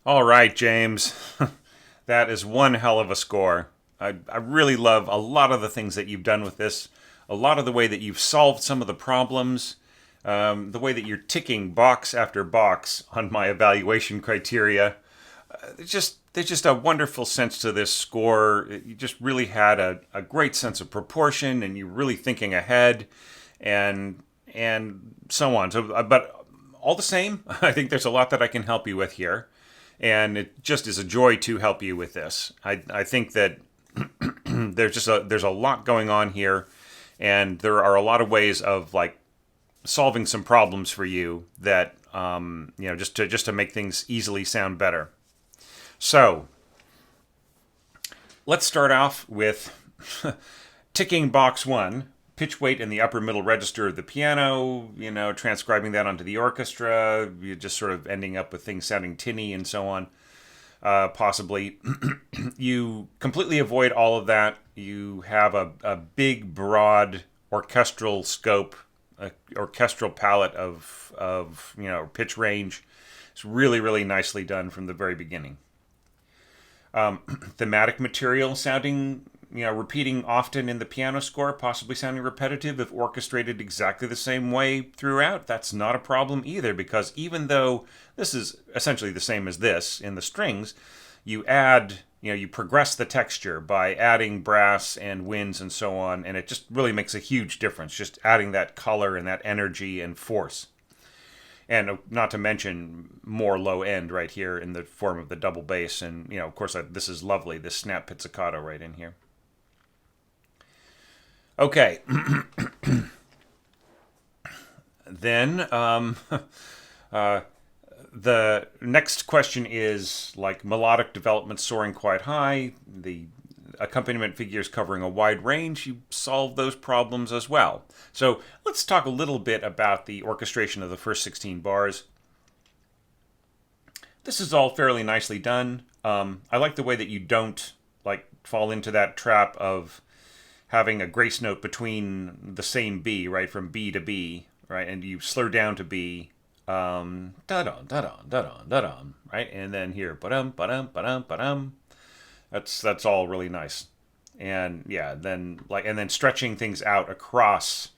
All right, James. That is one hell of a score. I really love a lot of the things that you've done with this, a lot of the way that you've solved some of the problems, the way that you're ticking box after box on my evaluation criteria. There's just a wonderful sense to this score. You just really had a great sense of proportion, and you're really thinking ahead, and and so on. But all the same, I think there's a lot that I can help you with here, and it just is a joy to help you with this. I think that there's a lot going on here, and there are a lot of ways of like solving some problems for you that just to make things easily sound better. So let's start off with ticking box one, pitch weight in the upper middle register of the piano, transcribing that onto the orchestra, you're just sort of ending up with things sounding tinny and so on, possibly. You completely avoid all of that. You have a big, broad orchestral scope, orchestral palette of pitch range. It's really, really nicely done from the very beginning. Thematic material sounding, repeating often in the piano score, possibly sounding repetitive if orchestrated exactly the same way throughout. That's not a problem either, because even though this is essentially the same as this in the strings, you add, you progress the texture by adding brass and winds and so on, and it just really makes a huge difference, just adding that color and that energy and force. And not to mention more low end right here in the form of the double bass. And, of course, this is lovely, this snap pizzicato right in here. Okay. Then the next question is like melodic development soaring quite high, the accompaniment figures covering a wide range. You solve those problems as well. So let's talk a little bit about the orchestration of the first 16 bars. This is all fairly nicely done. I like the way that you don't like fall into that trap of having a grace note between the same B, right, from B to B, right, and you slur down to B, da dum da dum da dum da dum, right, and then here ba dum ba dum ba dum ba dum. That's all really nice, and yeah, then stretching things out across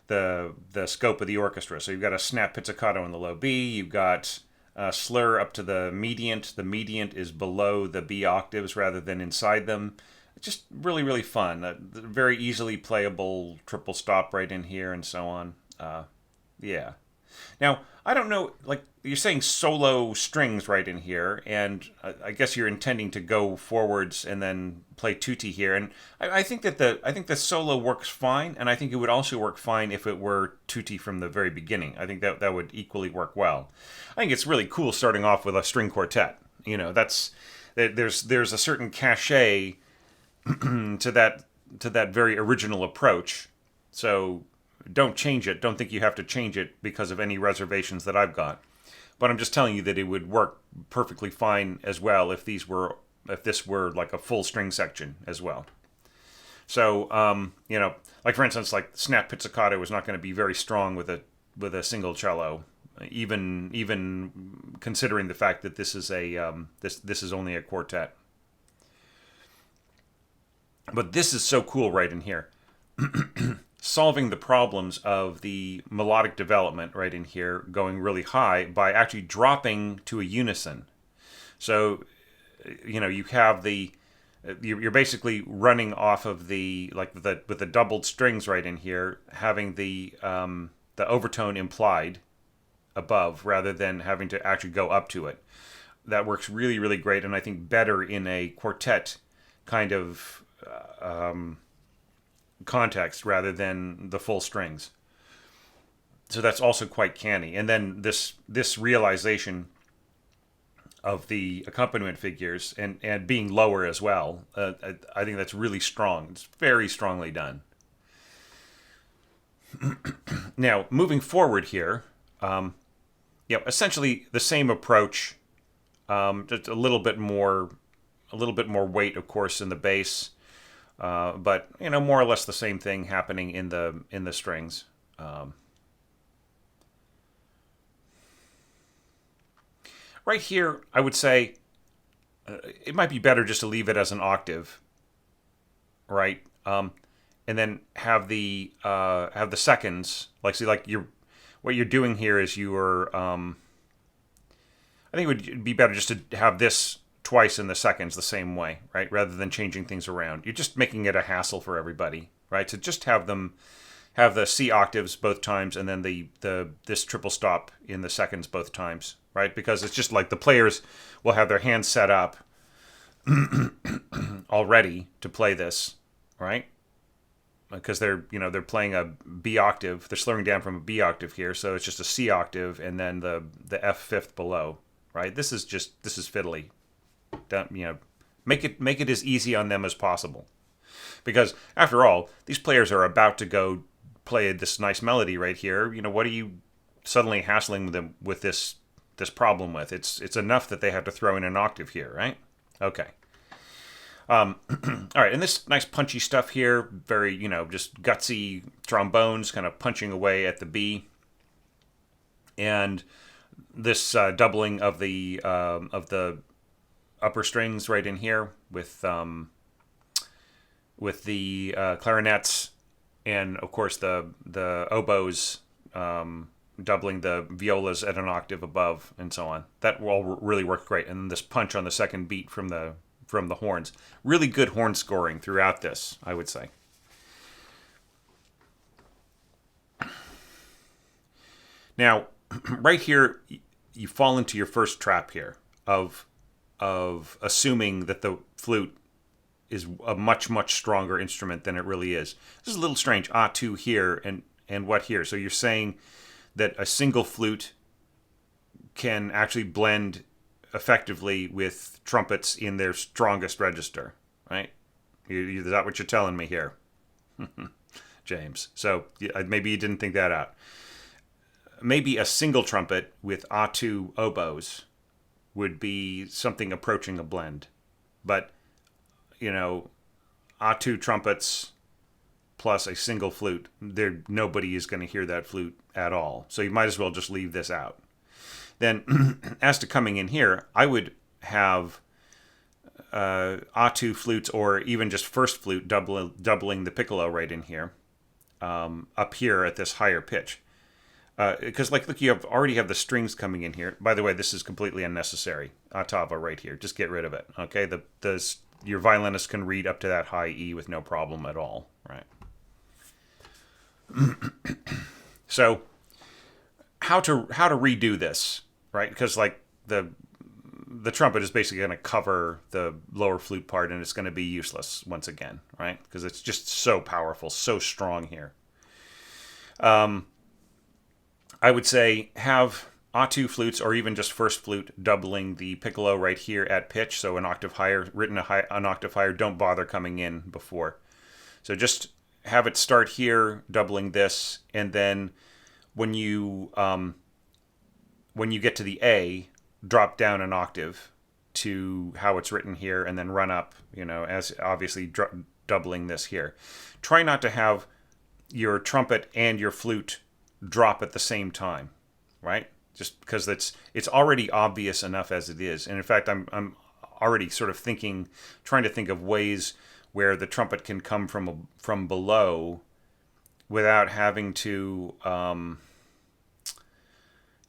the scope of the orchestra. So you've got a snap pizzicato in the low B. You've got a slur up to the mediant. The mediant is below the B octaves rather than inside them. It's just really, really fun. Very easily playable triple stop right in here and so on. Yeah. Now, I don't know, like, you're saying solo strings right in here, and I guess you're intending to go forwards and then play tutti here. And I think that the solo works fine, and I think it would also work fine if it were tutti from the very beginning. I think that would equally work well. I think it's really cool starting off with a string quartet. There's a certain cachet to that very original approach. So don't change it. Don't think you have to change it because of any reservations that I've got. But I'm just telling you that it would work perfectly fine as well if this were like a full string section as well. So like for instance, like snap pizzicato is not going to be very strong with a single cello, even considering the fact that this is this is only a quartet. But this is so cool right in here. Solving the problems of the melodic development right in here, going really high by actually dropping to a unison. So, you have you're basically running off of with the doubled strings right in here, having the overtone implied above rather than having to actually go up to it. That works really, really great, and I think better in a quartet kind of context rather than the full strings. So that's also quite canny. And then this realization of the accompaniment figures and being lower as well, I think that's really strong. It's very strongly done. Now, moving forward here, essentially the same approach, just a little bit more weight, of course, in the bass. But more or less the same thing happening in the strings. Right here, I would say it might be better just to leave it as an octave, right? And then have the seconds like see like you're what you're doing here is you're I think it would be better just to have this twice in the seconds the same way, right? Rather than changing things around. You're just making it a hassle for everybody, right? So just have the C octaves both times and then the this triple stop in the seconds both times, right? Because it's just like the players will have their hands set up already to play this, right? Because they're playing a B octave, they're slowing down from a B octave here, so it's just a C octave and then the F fifth below, right? This is fiddly. Don't, make it as easy on them as possible, because after all, these players are about to go play this nice melody right here. What are you suddenly hassling them with this problem with? It's enough that they have to throw in an octave here, right? Okay. All right, and this nice punchy stuff here, very, just gutsy trombones kind of punching away at the B. And this doubling of the upper strings right in here with the clarinets and, of course, the oboes doubling the violas at an octave above and so on. That all really worked great. And this punch on the second beat from the horns. Really good horn scoring throughout this, I would say. Now, right here, you fall into your first trap here of assuming that the flute is a much, much stronger instrument than it really is. This is a little strange. Ah, two here and what here? So you're saying that a single flute can actually blend effectively with trumpets in their strongest register, right? Is that what you're telling me here, James? So maybe you didn't think that out. Maybe a single trumpet with A2 oboes would be something approaching a blend. But, A2 trumpets plus a single flute, nobody is going to hear that flute at all. So you might as well just leave this out. Then, as to coming in here, I would have A2 flutes or even just first flute doubling the piccolo right in here, up here at this higher pitch. Because, look, you already have the strings coming in here. By the way, this is completely unnecessary. Ottava right here. Just get rid of it, okay? Your violinist can read up to that high E with no problem at all, right? So, how to redo this, right? Because, the trumpet is basically going to cover the lower flute part, and it's going to be useless once again, right? Because it's just so powerful, so strong here. I would say have A2 flutes or even just first flute doubling the piccolo right here at pitch, so an octave higher, an octave higher. Don't bother coming in before. So just have it start here, doubling this, and then when you get to the A, drop down an octave to how it's written here, and then run up, as obviously doubling this here. Try not to have your trumpet and your flute drop at the same time, right? Just because it's already obvious enough as it is. And in fact, I'm already sort of trying to think of ways where the trumpet can come from below without having to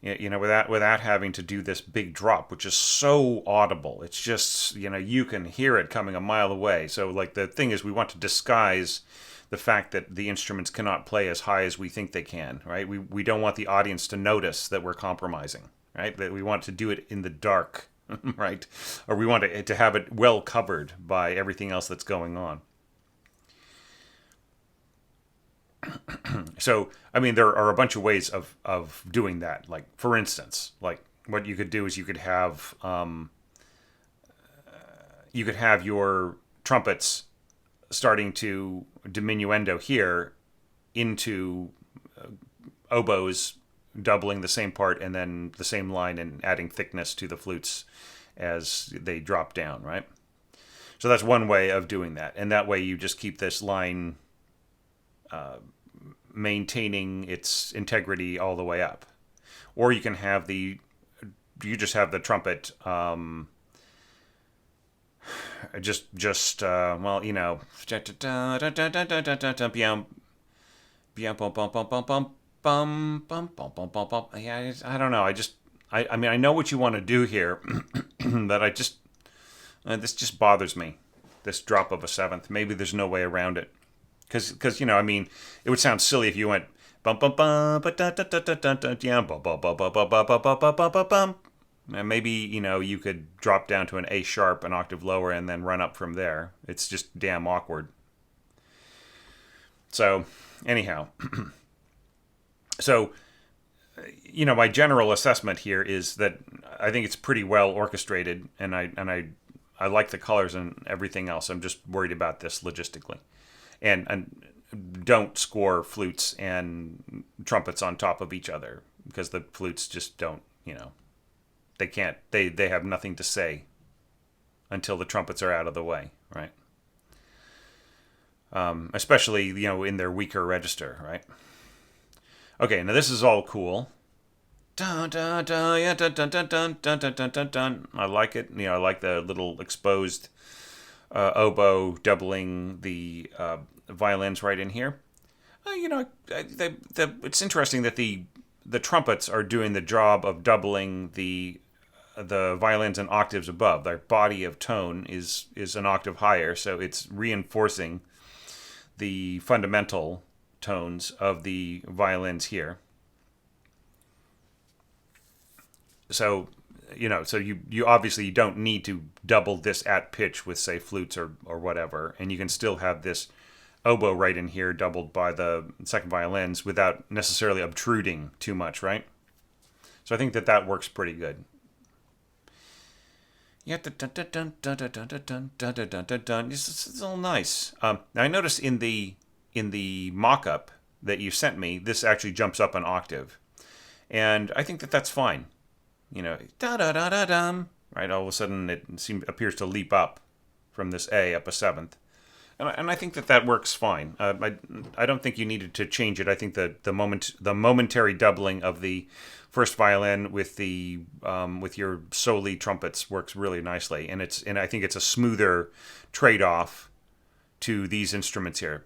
without having to do this big drop, which is so audible. It's just, you can hear it coming a mile away. So the thing is, we want to disguise the fact that the instruments cannot play as high as we think they can, right? We don't want the audience to notice that we're compromising, right? That we want to do it in the dark, right? Or we want to have it well covered by everything else that's going on. So, there are a bunch of ways of doing that. Like, for instance, what you could do is you could have your trumpets starting to diminuendo here into oboes doubling the same part and then the same line and adding thickness to the flutes as they drop down, right? So that's one way of doing that. And that way you just keep this line maintaining its integrity all the way up. Or you can have the just have the trumpet just well, you know, yeah, I don't know. I mean, I know what you want to do here, but this just bothers me. This drop of a seventh. Maybe there's no way around it, because you know, I mean, it would sound silly if you went bum bum bum ba da da da da da da yeah bum bum bum bum bum bum bum bum bum bum bum. And maybe, you know, you could drop down to an A sharp, an octave lower, and then run up from there. It's just damn awkward. So, anyhow, so you know, my general assessment here is that I think it's pretty well orchestrated, and I like the colors and everything else. I'm just worried about this logistically, and don't score flutes and trumpets on top of each other, because the flutes just don't, you know, they can't, they have nothing to say until the trumpets are out of the way, right? Especially, you know, in their weaker register, right? Okay, now this is all cool. Dun, dun, dun, yeah, dun, dun, dun, dun, dun, dun, dun, dun, dun. I like it. You know, I like the little exposed oboe doubling the violins right in here. You know, it's interesting that the trumpets are doing the job of doubling the violins in octaves above. Their body of tone is an octave higher, so it's reinforcing the fundamental tones of the violins here. So, you know, so you obviously you don't need to double this at pitch with, say, flutes or whatever, and you can still have this oboe right in here doubled by the second violins without necessarily obtruding too much, right? So I think that works pretty good. Yeah, it's all nice. Now I noticed in the mock-up that you sent me, this actually jumps up an octave, and I think that's fine. You know, da da da da dum. Right, all of a sudden it appears to leap up from this A up a seventh, and I think that works fine. I don't think you needed to change it. I think that the momentary doubling of the first violin with the with your soli trumpets works really nicely, and I think it's a smoother trade off to these instruments here.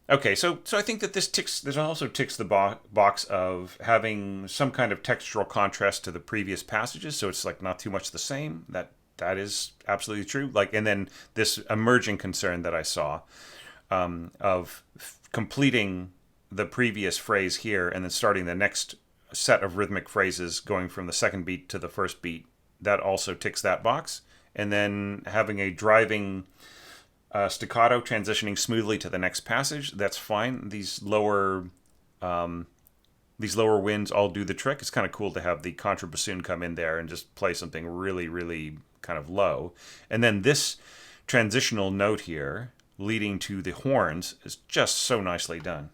Okay, so I think that this also ticks the box of having some kind of textural contrast to the previous passages, so it's like not too much the same. That is absolutely true. Like, and then this emerging concern that I saw of completing the previous phrase here and then starting the next set of rhythmic phrases going from the second beat to the first beat, that also ticks that box. And then having a driving staccato transitioning smoothly to the next passage, that's fine. These lower winds all do the trick. It's kind of cool to have the contrabassoon come in there and just play something really, really kind of low. And then this transitional note here leading to the horns is just so nicely done.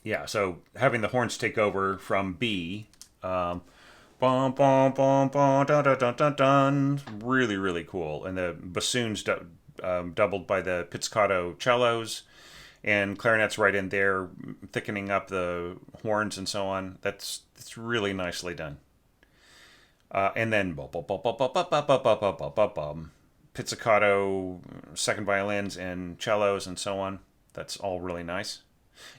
Yeah, so having the horns take over from B, bum bum bum bum dun dun dun dun dun, really, really cool. And the bassoons doubled by the pizzicato cellos, and clarinets right in there, thickening up the horns and so on. It's really nicely done. And then pizzicato, second violins and cellos and so on. That's all really nice.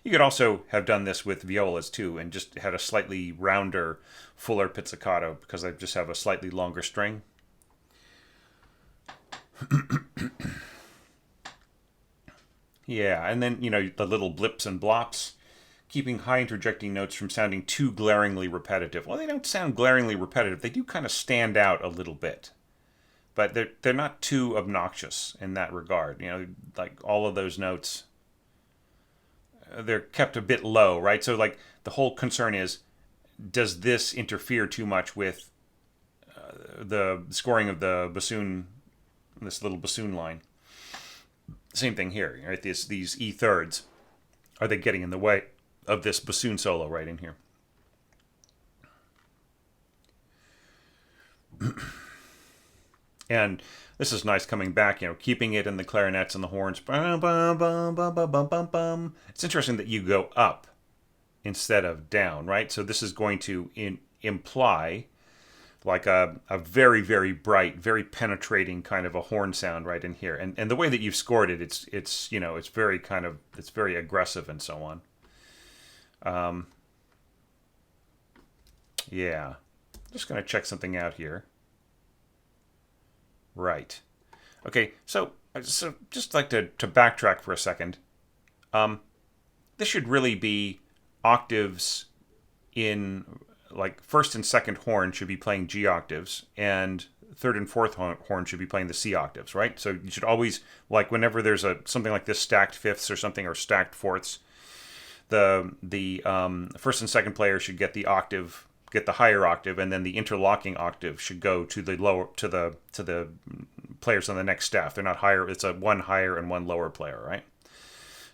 You could also have done this with violas too, and just had a slightly rounder, fuller pizzicato, because I just have a slightly longer string. Yeah, and then, you know, the little blips and blops, keeping high interjecting notes from sounding too glaringly repetitive. Well, they don't sound glaringly repetitive. They do kind of stand out a little bit, but they're not too obnoxious in that regard. You know, like all of those notes, they're kept a bit low, right? So, like, the whole concern is, does this interfere too much with the scoring of the bassoon, this little bassoon line? Same thing here, right? These E thirds, are they getting in the way of this bassoon solo right in here? And this is nice coming back, keeping it in the clarinets and the horns. Bum, bum, bum, bum, bum, bum, bum, bum. It's interesting that you go up instead of down, right? So this is going to imply like a very, very bright, very penetrating kind of a horn sound right in here. And the way that you've scored it, it's very it's very aggressive and so on. Yeah. Just going to check something out here. Right. Okay, so just like to backtrack for a second. This should really be octaves in like first and second horn should be playing G octaves, and third and fourth horn should be playing the C octaves, right? So you should always, like whenever there's a something like this, stacked fifths or something, or stacked fourths, the first and second player should get the octave, get the higher octave, and then the interlocking octave should go to the lower, to the players on the next staff. They're not higher. It's a one higher and one lower player, right?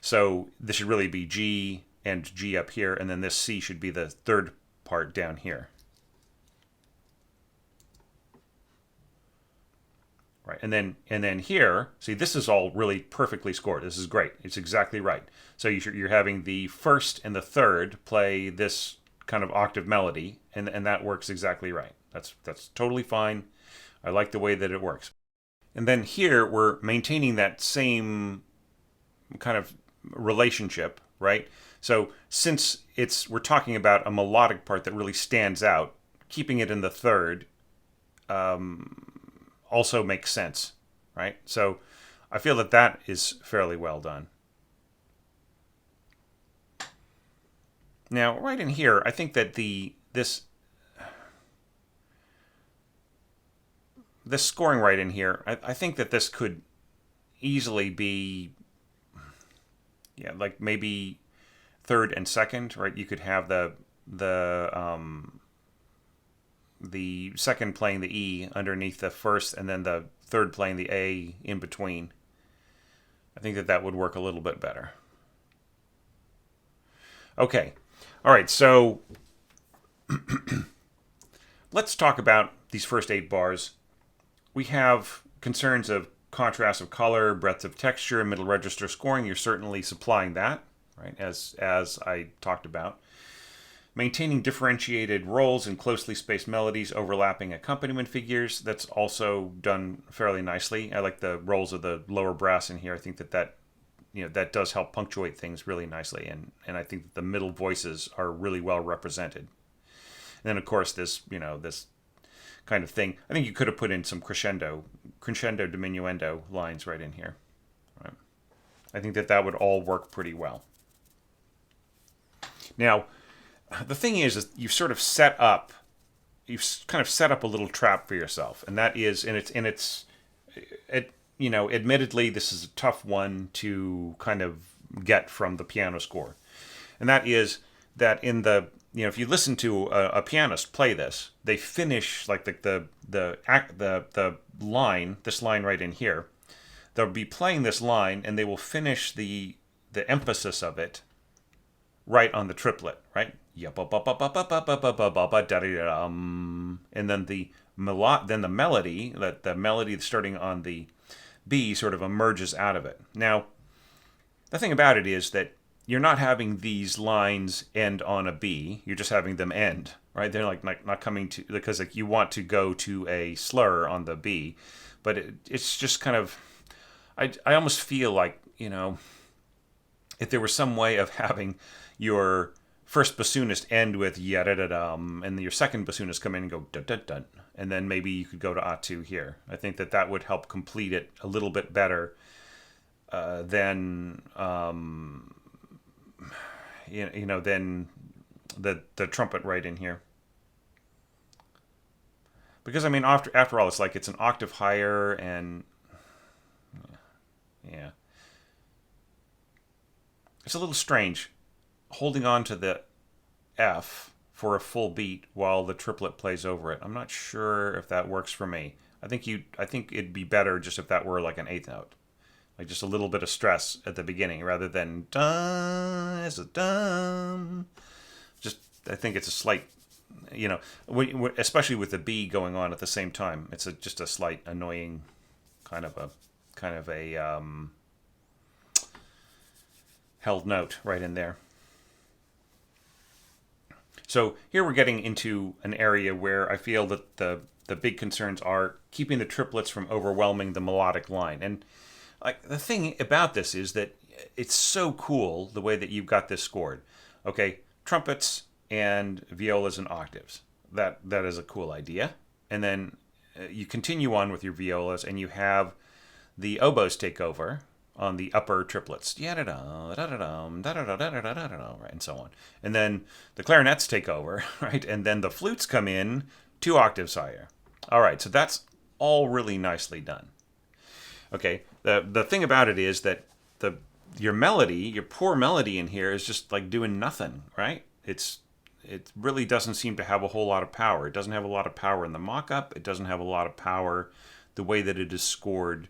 So this should really be G and G up here, and then this C should be the third part down here. Right, and then here, see, this is all really perfectly scored. This is great. It's exactly right. So you're having the first and the third play this kind of octave melody, and that works exactly right. That's totally fine. I like the way that it works. And then here we're maintaining that same kind of relationship, right? So since we're talking about a melodic part that really stands out, keeping it in the third also makes sense, right? So I feel that is fairly well done. Now, right in here, I think that this scoring right in here, I think that this could easily be, yeah, like maybe third and second, right? You could have the second playing the E underneath the first, and then the third playing the A in between. I think that would work a little bit better. Okay. All right, so let's talk about these first 8 bars. We have concerns of contrast of color, breadth of texture, middle register scoring. You're certainly supplying that, right, as I talked about. Maintaining differentiated roles and closely spaced melodies, overlapping accompaniment figures. That's also done fairly nicely. I like the roles of the lower brass in here. I think that does help punctuate things really nicely, and I think that the middle voices are really well represented. And then of course this kind of thing. I think you could have put in some crescendo, diminuendo lines right in here. Right? I think that would all work pretty well. Now, the thing is you've kind of set up a little trap for yourself, and that is, admittedly, this is a tough one to kind of get from the piano score, and that is that in the if you listen to a pianist play this, they finish like the line, this line right in here. They'll be playing this line, and they will finish the emphasis of it right on the triplet, right? And then the melody, that the melody starting on the B sort of emerges out of it. Now, the thing about it is that you're not having these lines end on a B. You're just having them end, right? They're like not coming to, because like you want to go to a slur on the B, but it's just kind of, I almost feel like, if there was some way of having your first bassoonist end with ya-da-da-dum, and your second bassoonist come in and go dun-dun-dun, and then maybe you could go to A2 here. I think that would help complete it a little bit better than than the trumpet right in here. Because I mean, after all, it's an octave higher, and yeah, it's a little strange holding on to the F for a full beat while the triplet plays over it. I'm not sure if that works for me. I think it'd be better just if that were like an eighth note, like just a little bit of stress at the beginning rather than dun as a dum. Just I think it's a slight you know, especially with the B going on at the same time, it's just a slight annoying kind of a held note right in there. So here we're getting into an area where I feel that the big concerns are keeping the triplets from overwhelming the melodic line. And like the thing about this is that it's so cool the way that you've got this scored. Okay, trumpets and violas and octaves. That is a cool idea. And then you continue on with your violas, and you have the oboes take over on the upper triplets, right, and so on. And then the clarinets take over, right, and then the flutes come in 2 octaves higher. All right, so that's all really nicely done. Okay, the thing about it is that your poor melody in here is just like doing nothing, right? It really doesn't seem to have a whole lot of power. It doesn't have a lot of power in the mock-up. It doesn't have a lot of power the way that it is scored,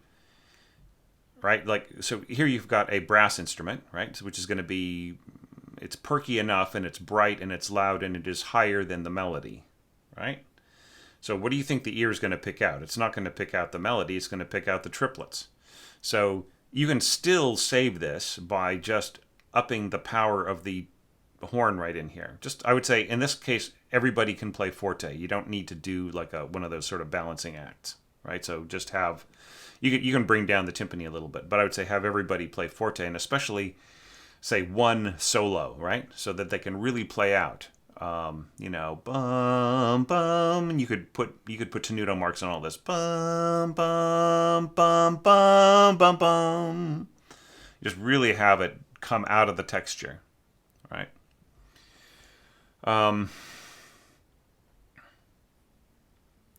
right? Like, so here you've got a brass instrument, right? Which is going to be, it's perky enough, and it's bright, and it's loud, and it is higher than the melody, right? So what do you think the ear is going to pick out? It's not going to pick out the melody. It's going to pick out the triplets. So you can still save this by just upping the power of the horn right in here. Just, I would say, in this case, everybody can play forte. You don't need to do like one of those sort of balancing acts, right? So just have, you can bring down the timpani a little bit, but I would say have everybody play forte, and especially, say, one solo, right? So that they can really play out. Bum bum, and you could put tenuto marks on all this. Bum bum bum bum bum bum. You just really have it come out of the texture, right?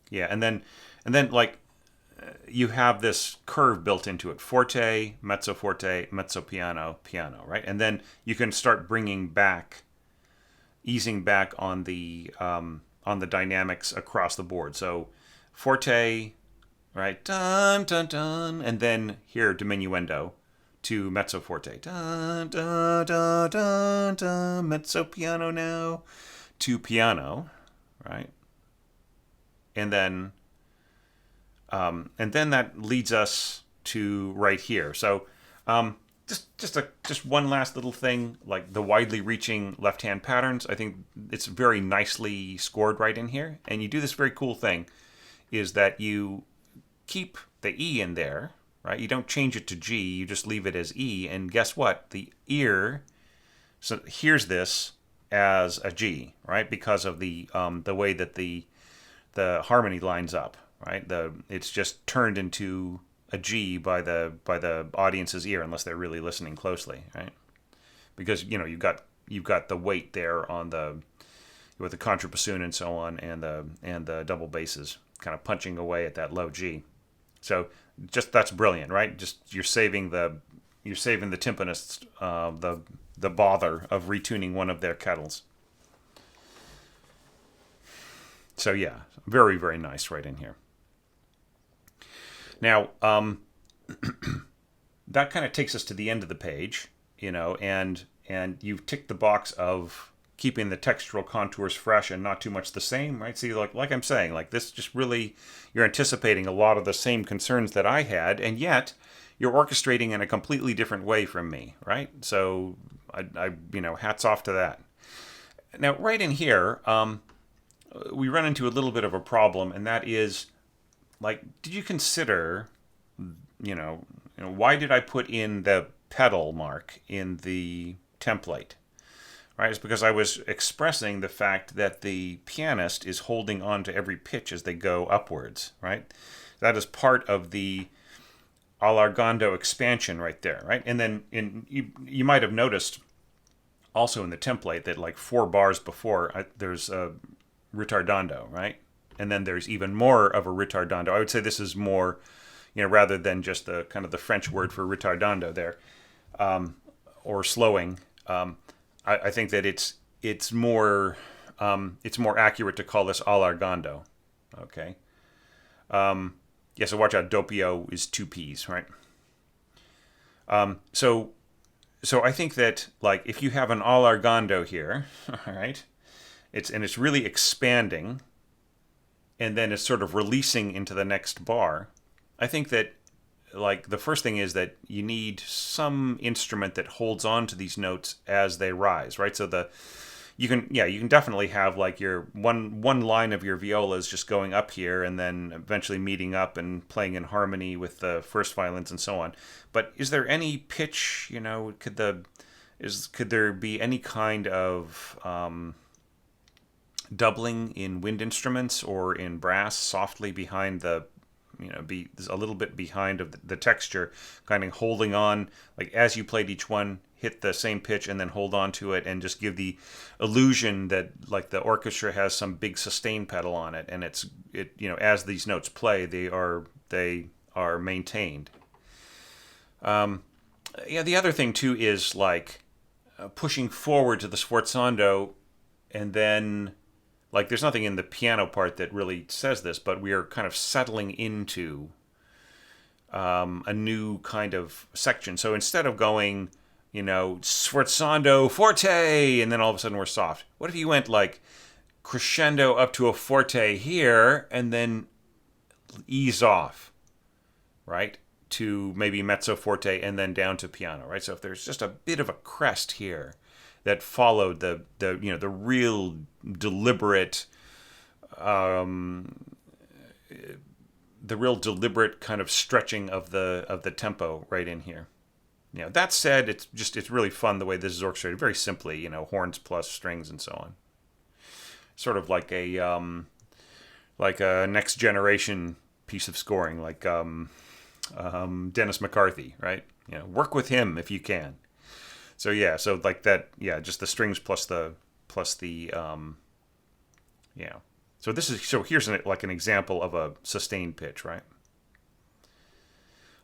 Yeah, and then like you have this curve built into it: forte, mezzo piano, piano, right? And then you can start easing back on the dynamics across the board. So forte, right, dun dun dun, and then here diminuendo to mezzo forte, dun dun dun dun dun, mezzo piano now to piano, right, and then that leads us to right here. So just one last little thing, like the widely reaching left-hand patterns. I think it's very nicely scored right in here. And you do this very cool thing, is that you keep the E in there, right? You don't change it to G, you just leave it as E. And guess what? The ear hears this as a G, right? Because of the way that the harmony lines up, right? It's just turned into a G by the audience's ear, unless they're really listening closely, right? Because you've got the weight there on with the contrabassoon and so on, and the double basses kind of punching away at that low G. So just, that's brilliant, right? Just you're saving the timpanists the bother of retuning one of their kettles. So yeah, very, very nice right in here. Now, that kind of takes us to the end of the page, and you've ticked the box of keeping the textural contours fresh and not too much the same, right? See, like I'm saying, like this just really, you're anticipating a lot of the same concerns that I had, and yet you're orchestrating in a completely different way from me, right? So I hats off to that. Now, right in here, we run into a little bit of a problem, and that is, like, did you consider, why did I put in the pedal mark in the template? Right? It's because I was expressing the fact that the pianist is holding on to every pitch as they go upwards, right? That is part of the allargando expansion right there, right? And then you might have noticed also in the template that like 4 bars before there's a ritardando, right? And then there's even more of a ritardando. I would say this is more, rather than just the kind of the French word for retardando there, or slowing. I think that it's more accurate to call this allargando. Okay. Yeah. So watch out. Doppio is 2 P's, right? So I think that, like, if you have an allargando here, all right, It's really expanding, and then it's sort of releasing into the next bar. I think that like the first thing is that you need some instrument that holds on to these notes as they rise, right? So the you can definitely have like your one line of your viola is just going up here and then eventually meeting up and playing in harmony with the first violins and so on. But is there any pitch? Could there be any kind of doubling in wind instruments or in brass softly behind the be a little bit behind of the texture, kind of holding on, like as you played each one, hit the same pitch and then hold on to it and just give the illusion that like the orchestra has some big sustain pedal on it, and as these notes play, they are maintained. The other thing too is like pushing forward to the sforzando, and then like there's nothing in the piano part that really says this, but we are kind of settling into a new kind of section. So instead of going, sforzando forte, and then all of a sudden we're soft, what if you went like crescendo up to a forte here, and then ease off, right? To maybe mezzo forte, and then down to piano, right? So if there's just a bit of a crest here that followed the real deliberate kind of stretching of the tempo right in here. That said, it's really fun the way this is orchestrated, very simply, horns plus strings and so on. Sort of like a next generation piece of scoring, like Dennis McCarthy, right? Work with him if you can. So so like that, just the strings plus the So here's like an example of a sustained pitch, right?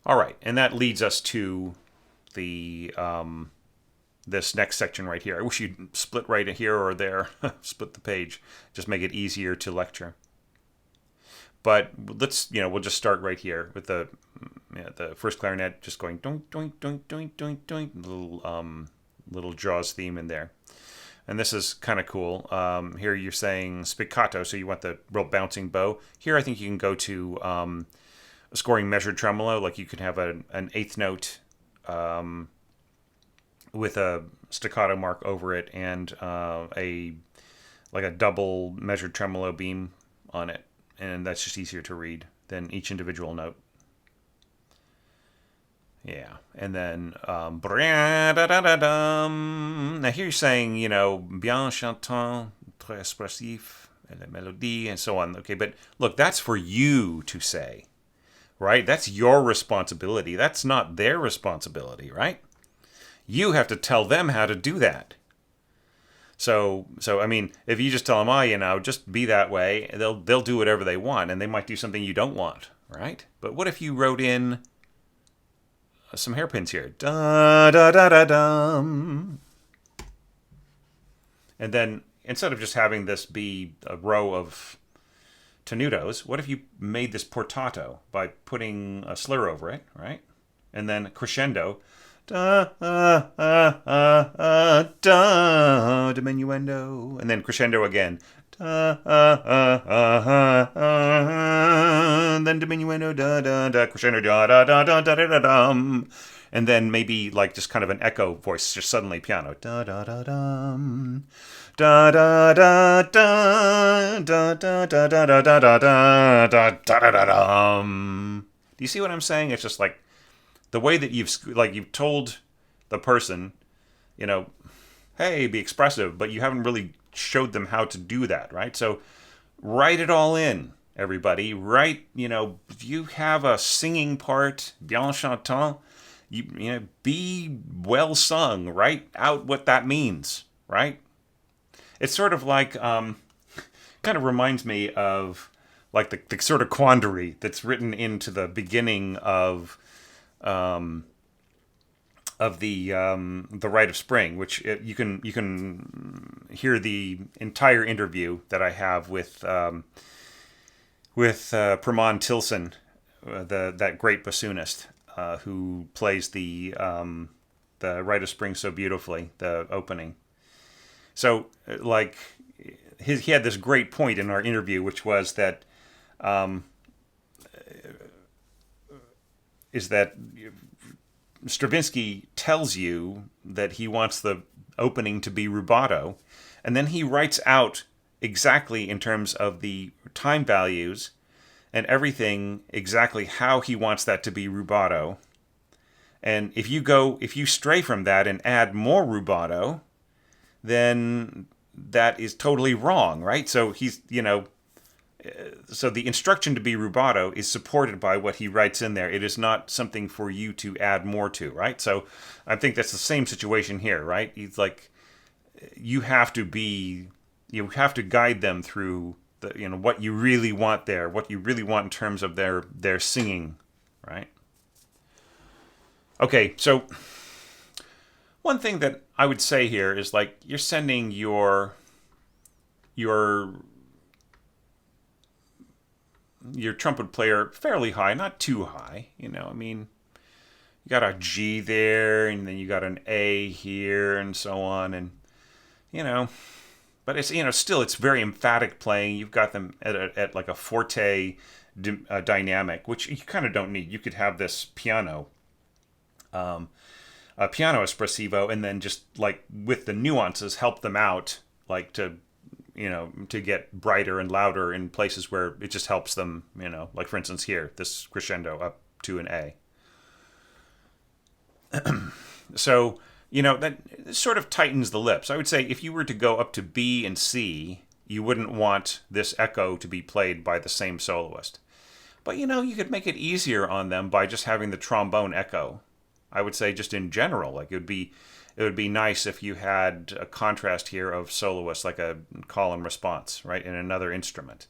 All right, and that leads us to the this next section right here. I wish you'd split right here or there, split the page, just make it easier to lecture. But we'll just start right here with the first clarinet just going doink doink doink doink doink doink, little Jaws theme in there, and this is kind of cool. Here you're saying spiccato, so you want the real bouncing bow. Here I think you can go to scoring measured tremolo, like you could have an eighth note with a staccato mark over it and a double measured tremolo beam on it. And that's just easier to read than each individual note. Yeah, and then now here you're saying, bien chantant, très expressif, la mélodie, and so on. Okay, but look, that's for you to say, right? That's your responsibility. That's not their responsibility, right? You have to tell them how to do that. So I mean, if you just tell them, just be that way, they'll do whatever they want, and they might do something you don't want, right? But what if you wrote in some hairpins here, da da da da dum, and then instead of just having this be a row of tenutos, what if you made this portato by putting a slur over it, right? And then crescendo. Da, da, diminuendo, and then crescendo again. Da, then diminuendo, da, da, da, crescendo, da, da, da, da, da, da, dum. And then maybe like just kind of an echo voice, just suddenly piano. Da, da, da, dum. Da, da, da, da, da, da, da, da, da, da, da, da, da, da, da, dum. Do you see what I'm saying? It's just like the way that you've told the person, hey, be expressive, but you haven't really showed them how to do that, right? So write it all in, everybody. Write, if you have a singing part, bien chantant, be well sung. Write out what that means, right? It's sort of like, kind of reminds me of like the sort of quandary that's written into the beginning of the Rite of Spring, which you can hear the entire interview that I have with Pramon Tilson, that great bassoonist who plays the Rite of Spring so beautifully, the opening. So like he had this great point in our interview, which was that um, is that Stravinsky tells you that he wants the opening to be rubato, and then he writes out exactly in terms of the time values and everything exactly how he wants that to be rubato. And if you stray from that and add more rubato, then that is totally wrong, right? So so the instruction to be rubato is supported by what he writes in there. It is not something for you to add more to, right? So I think that's the same situation here, right? He's like, you have to be, you have to guide them through the, what you really want there, what you really want in terms of their singing, right? Okay, so one thing that I would say here is like you're sending your your trumpet player fairly high, not too high. I mean, you got a G there, and then you got an A here, and so on, and you know, but it's still it's very emphatic playing. You've got them at like a forte dynamic, which you kind of don't need. You could have this piano, a piano espressivo, and then just like with the nuances, help them out, like to get brighter and louder in places where it just helps them, like for instance here, this crescendo up to an A. So, that sort of tightens the lips. I would say if you were to go up to B and C, you wouldn't want this echo to be played by the same soloist. But, you could make it easier on them by just having the trombone echo. I would say just in general, like it would be nice if you had a contrast here of soloists, like a call and response, right, in another instrument.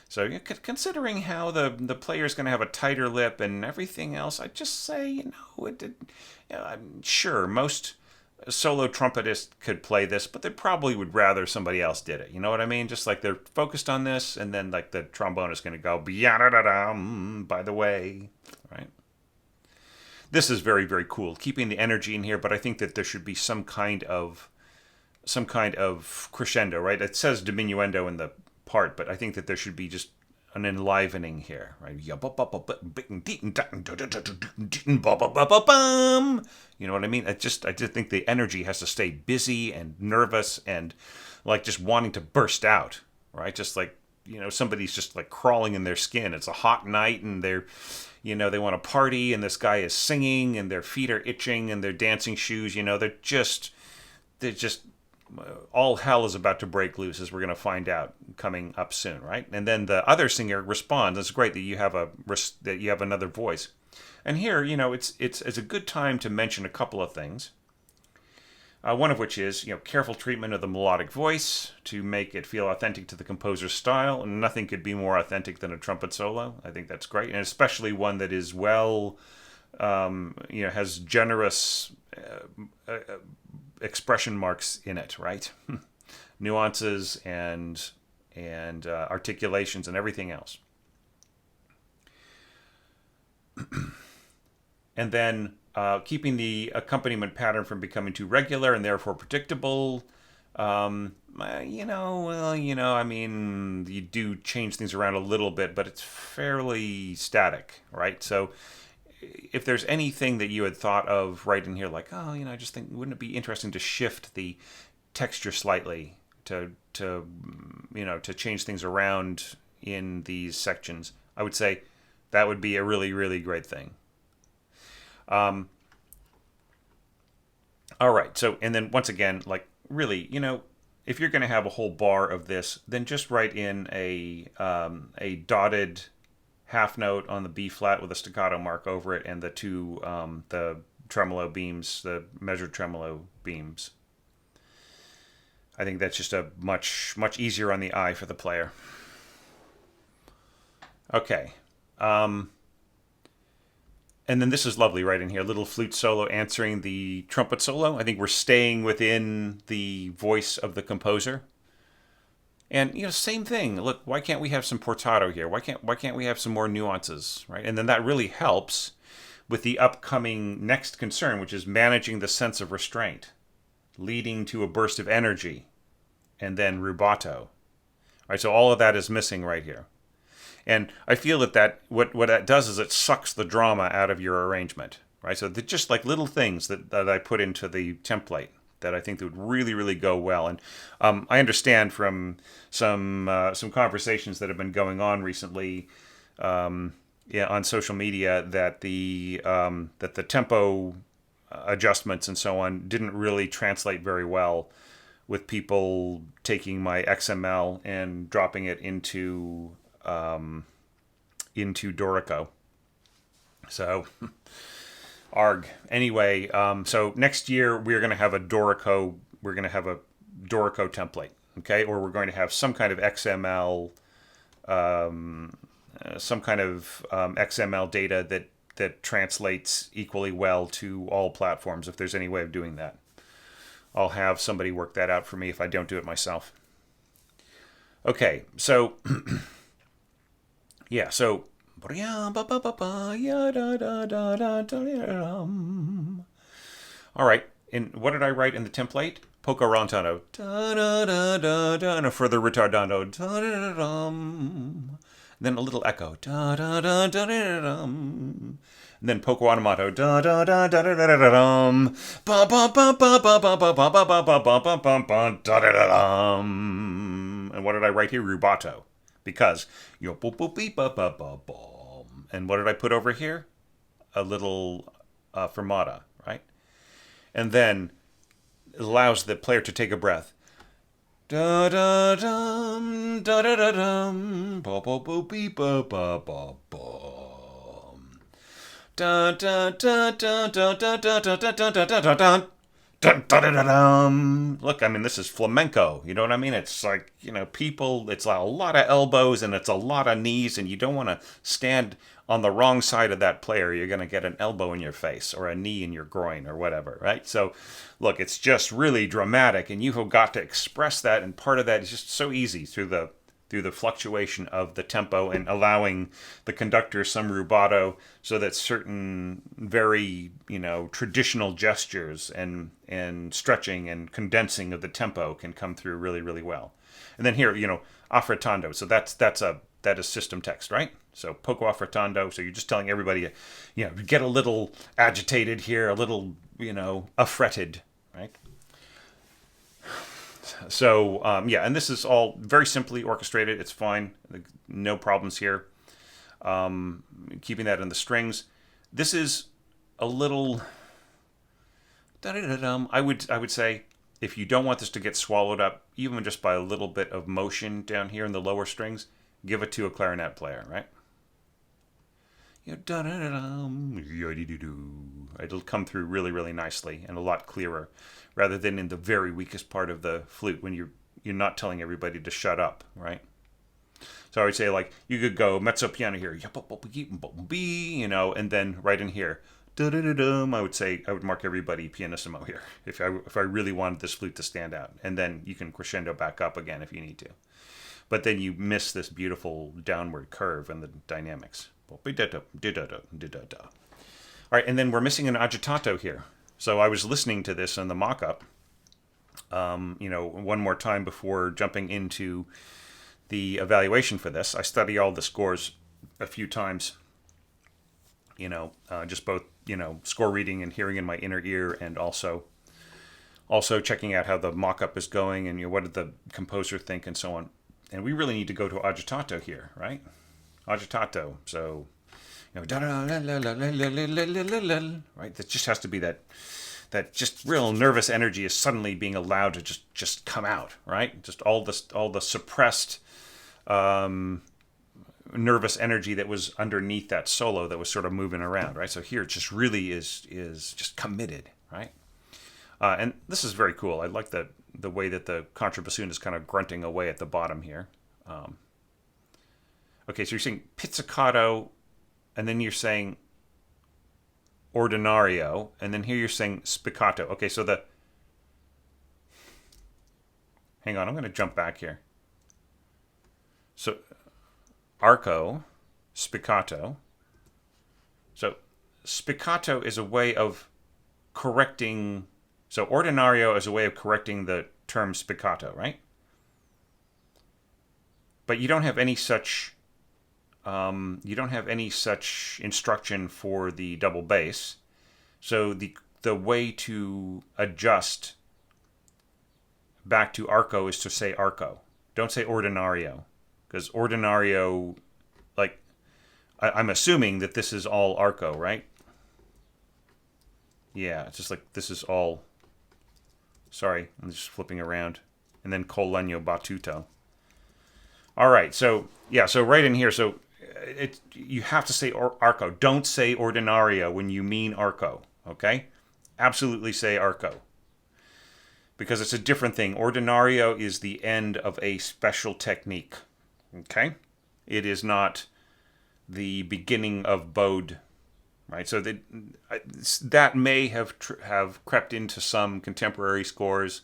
So considering how the player is going to have a tighter lip and everything else, I'd just say, I'm sure most solo trumpetists could play this, but they probably would rather somebody else did it. You know what I mean? Just like they're focused on this, and then like the trombone is going to go, by the way, right? This is very, very cool, keeping the energy in here, but I think that there should be some kind of crescendo, right? It says diminuendo in the part, but I think that there should be just an enlivening here, right? You know what I mean? I just think the energy has to stay busy and nervous and like just wanting to burst out, right? Just like, somebody's just like crawling in their skin. It's a hot night and they're they want to party, and this guy is singing, and their feet are itching, and their dancing shoes, they're just all hell is about to break loose, as we're going to find out coming up soon, right? And then the other singer responds. It's great that you have another voice. And here, it's a good time to mention a couple of things. One of which is, careful treatment of the melodic voice to make it feel authentic to the composer's style. And nothing could be more authentic than a trumpet solo. I think that's great. And especially one that is has generous expression marks in it, right? Nuances and articulations and everything else. And then keeping the accompaniment pattern from becoming too regular and therefore predictable. I mean, you do change things around a little bit, but it's fairly static, right? So if there's anything that you had thought of right in here, like, I just think, wouldn't it be interesting to shift the texture slightly to change things around in these sections? I would say that would be a really, really great thing. All right. So, and then once again, like really, if you're going to have a whole bar of this, then just write in a dotted half note on the B flat with a staccato mark over it, and the two the tremolo beams, the measured tremolo beams. I think that's just a much easier on the eye for the player. Okay. And then this is lovely right in here. Little flute solo answering the trumpet solo. I think we're staying within the voice of the composer. And same thing. Look, why can't we have some portato here? Why can't we have some more nuances, right? And then that really helps with the upcoming next concern, which is managing the sense of restraint, leading to a burst of energy, and then rubato. Right, so all of that is missing right here. And I feel that what that does is it sucks the drama out of your arrangement, right? So they're just like little things that I put into the template that I think that would really, really go well. And I understand from some conversations that have been going on recently, yeah, on social media that the tempo adjustments and so on didn't really translate very well with people taking my XML and dropping it into Dorico. So, arg. Anyway, so next year we're going to have a Dorico. We're going to have a Dorico template, okay? Or we're going to have some kind of XML, XML data that translates equally well to all platforms. If there's any way of doing that, I'll have somebody work that out for me if I don't do it myself. Okay, so yeah, so all right. And what did I write in the template? Poco rantano. And a further ritardando. Then a little echo. And then poco onomato. And what did I write here? Rubato. Because yo boop boop beep ba ba ba boom. And what did I put over here? A little fermata, right? And then it allows the player to take a breath. Da da dum da da da dum ba ba boop beep ba ba ba boom. Da da da da da da da da da da da da da. Dun, dun, dun, dun, dun. Look, I mean, this is flamenco. You know what I mean? It's like, people, it's a lot of elbows and it's a lot of knees, and you don't want to stand on the wrong side of that player. You're going to get an elbow in your face or a knee in your groin or whatever, right? So, look, it's just really dramatic, and you have got to express that, and part of that is just so easy through the fluctuation of the tempo and allowing the conductor some rubato so that certain very, traditional gestures and stretching and condensing of the tempo can come through really, really well. And then here, affrettando. So that is system text, right? So poco affrettando. So you're just telling everybody, get a little agitated here, a little, affretted, right? So, yeah, and this is all very simply orchestrated. It's fine. No problems here. Keeping that in the strings. This is a little... I would say if you don't want this to get swallowed up, even just by a little bit of motion down here in the lower strings, give it to a clarinet player, right? It'll come through really, really nicely and a lot clearer, rather than in the very weakest part of the flute when you're not telling everybody to shut up, right? So I would say, like, you could go mezzo piano here, and then right in here, I would mark everybody pianissimo here if I really wanted this flute to stand out, and then you can crescendo back up again if you need to. But then you miss this beautiful downward curve and the dynamics. All right, and then we're missing an agitato here. So I was listening to this in the mock-up, one more time before jumping into the evaluation for this. I study all the scores a few times, just both, score reading and hearing in my inner ear, and also checking out how the mock-up is going and what did the composer think and so on. And we really need to go to agitato here, right? Agitato. So, right? That just has to be that just real nervous energy is suddenly being allowed to just come out, right? Just all the suppressed nervous energy that was underneath that solo that was sort of moving around, right? So here it just really is just committed, right? And this is very cool. I like the way that the contrabassoon is kind of grunting away at the bottom here. Okay, so you're saying pizzicato, and then you're saying ordinario, and then here you're saying spiccato. Okay, so hang on, I'm going to jump back here. So arco, spiccato. So spiccato is a way of correcting... So ordinario is a way of correcting the term spiccato, right? but you don't have any such instruction for the double bass. So the way to adjust back to arco is to say arco. Don't say ordinario, because ordinario, like, I'm assuming that this is all arco, right? Yeah, it's just like this is all. Sorry, I'm just flipping around, and then col legno battuto. All right, so yeah, so right in here, so you have to say arco. Don't say ordinario when you mean arco. Okay, absolutely say arco, because it's a different thing. Ordinario is the end of a special technique. Okay, it is not the beginning of bowed, right? So that may have crept into some contemporary scores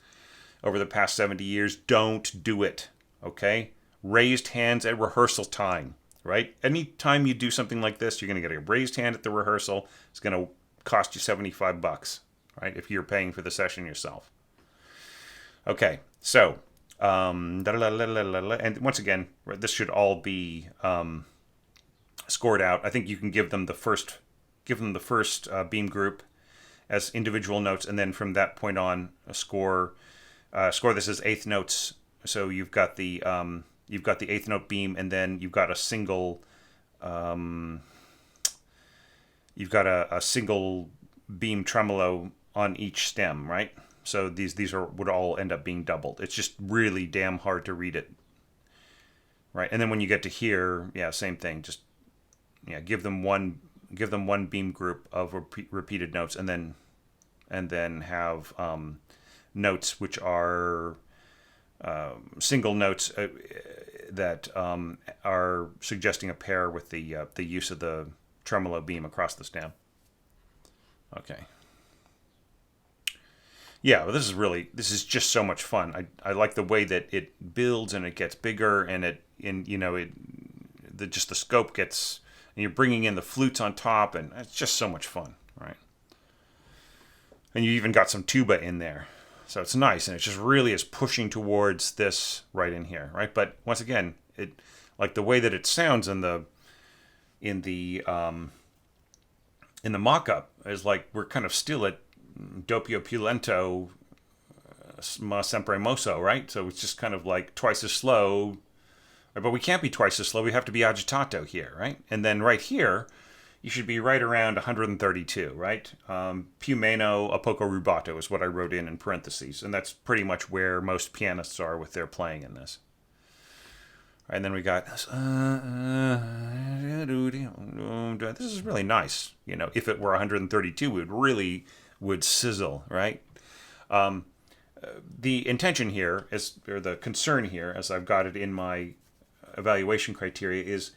over the past 70 years. Don't do it. Okay, raised hands at rehearsal time, right? Anytime you do something like this, you're going to get a raised hand at the rehearsal. It's going to cost you $75, right? If you're paying for the session yourself. Okay, so and once again, this should all be scored out. I think you can give them the first beam group as individual notes, and then from that point on, score this as eighth notes. So you've got the eighth note beam, and then you've got a single a single beam tremolo on each stem, right? So these would all end up being doubled. It's just really damn hard to read it, right? And then when you get to here, yeah, same thing. Just give them one beam group of repeated notes, and then have notes which are single notes that are suggesting a pair with the use of the tremolo beam across the stem. Okay. Yeah, well, this is just so much fun. I like the way that it builds and it gets bigger, and just the scope gets, and you're bringing in the flutes on top, and it's just so much fun, right? And you even got some tuba in there, so it's nice, and it just really is pushing towards this right in here, right? But once again, it, like the way that it sounds in the mock-up is like we're kind of still at doppio più lento, ma sempre mosso, right? So it's just kind of like twice as slow, but we can't be twice as slow. We have to be agitato here, right? And then right here, you should be right around 132, right? Più meno a poco rubato is what I wrote in parentheses, and that's pretty much where most pianists are with their playing in this. And then we got this is really nice. If it were 132, it really would sizzle, right? The intention here or the concern here, as I've got it in my evaluation criteria, is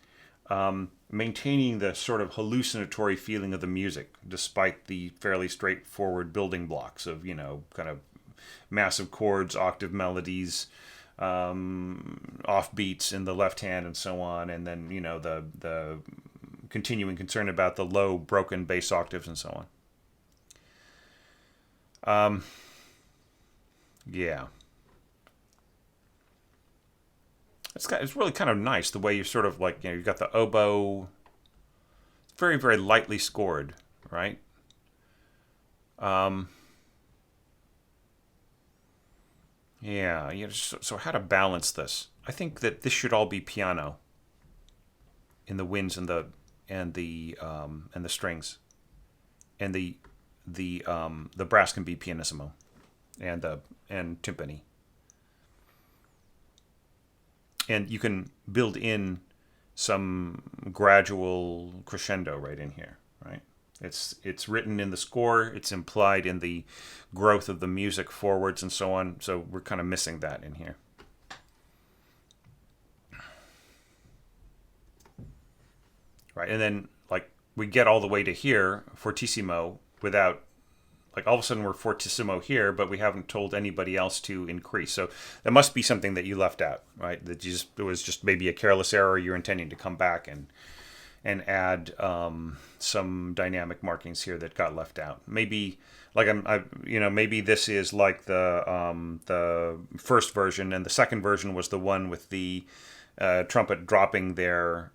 maintaining the sort of hallucinatory feeling of the music, despite the fairly straightforward building blocks of, kind of massive chords, octave melodies, offbeats in the left hand and so on, and then the continuing concern about the low broken bass octaves and so on. Yeah, it's really kind of nice the way you sort of like you've got the oboe, very very lightly scored, right? Yeah, so how to balance this? I think that this should all be piano in the winds and the strings, and the brass can be pianissimo, and timpani, and you can build in some gradual crescendo right in here, right? It's written in the score. It's implied in the growth of the music forwards and so on. So we're kind of missing that in here. Right, and then like we get all the way to here, fortissimo, without like all of a sudden we're fortissimo here, but we haven't told anybody else to increase. So that must be something that you left out, right? That it was just maybe a careless error. You're intending to come back and add some dynamic markings here that got left out. Maybe like maybe this is like the first version, and the second version was the one with the trumpet dropping there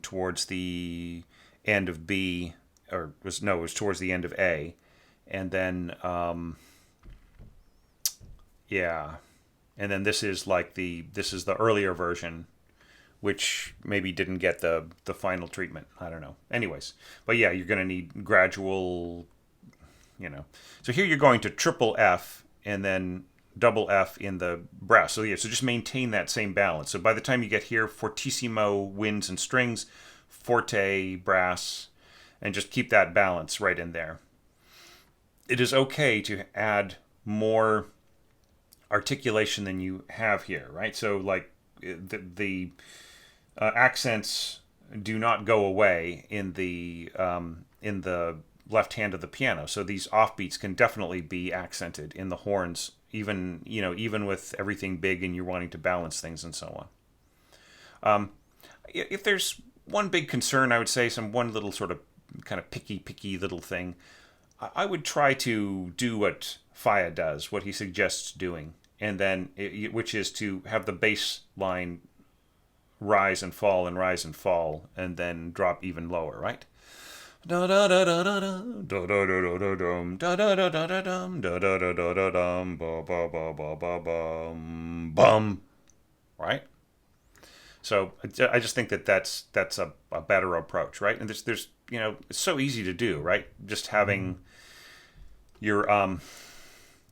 towards the end of B, or was no, it was towards the end of A, and then yeah, and then this is like this is the earlier version, which maybe didn't get the final treatment. I don't know. Anyways, but yeah, you're going to need gradual, you know. So here you're going to triple F and then double F in the brass. So yeah, so just maintain that same balance. So by the time you get here, fortissimo winds and strings, forte brass, and just keep that balance right in there. It is okay to add more articulation than you have here, right? So like the accents do not go away in the left hand of the piano. So these offbeats can definitely be accented in the horns, even even with everything big and you're wanting to balance things and so on. If there's one big concern, I would say one little sort of kind of picky little thing, I would try to do what Falla does, what he suggests doing, and then which is to have the bass line rise and fall and rise and fall, and then drop even lower, right? Da da da da da da da da da da dum da da da da da dum da da da da da dum ba ba ba ba ba bum bum, right? So I just think that that's a better approach, right? And there's it's so easy to do, right? Just having your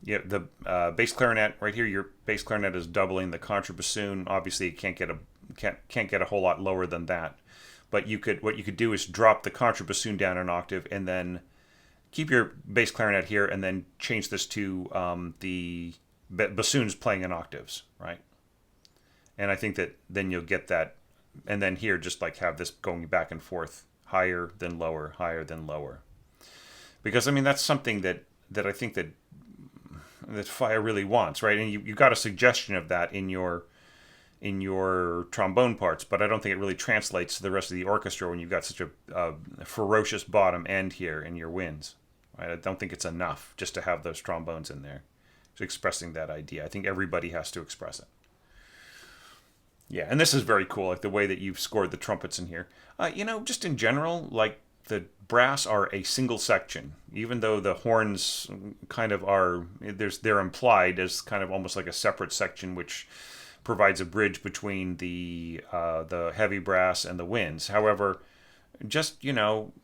the bass clarinet right here. Your bass clarinet is doubling the contrabassoon. Obviously, it can't get a whole lot lower than that. But what you could do is drop the contrabassoon down an octave, and then keep your bass clarinet here, and then change this to the bassoons playing in octaves, right? And I think that then you'll get that, and then here just like have this going back and forth, higher then lower, higher then lower. Because I mean that's something that I think that Falla really wants, right? And you got a suggestion of that in your trombone parts, but I don't think it really translates to the rest of the orchestra when you've got such a ferocious bottom end here in your winds. Right? I don't think it's enough just to have those trombones in there, just expressing that idea. I think everybody has to express it. Yeah, and this is very cool, like the way that you've scored the trumpets in here. Just in general, like the brass are a single section, even though the horns kind of are. They're implied as kind of almost like a separate section, which provides a bridge between the heavy brass and the winds. However, just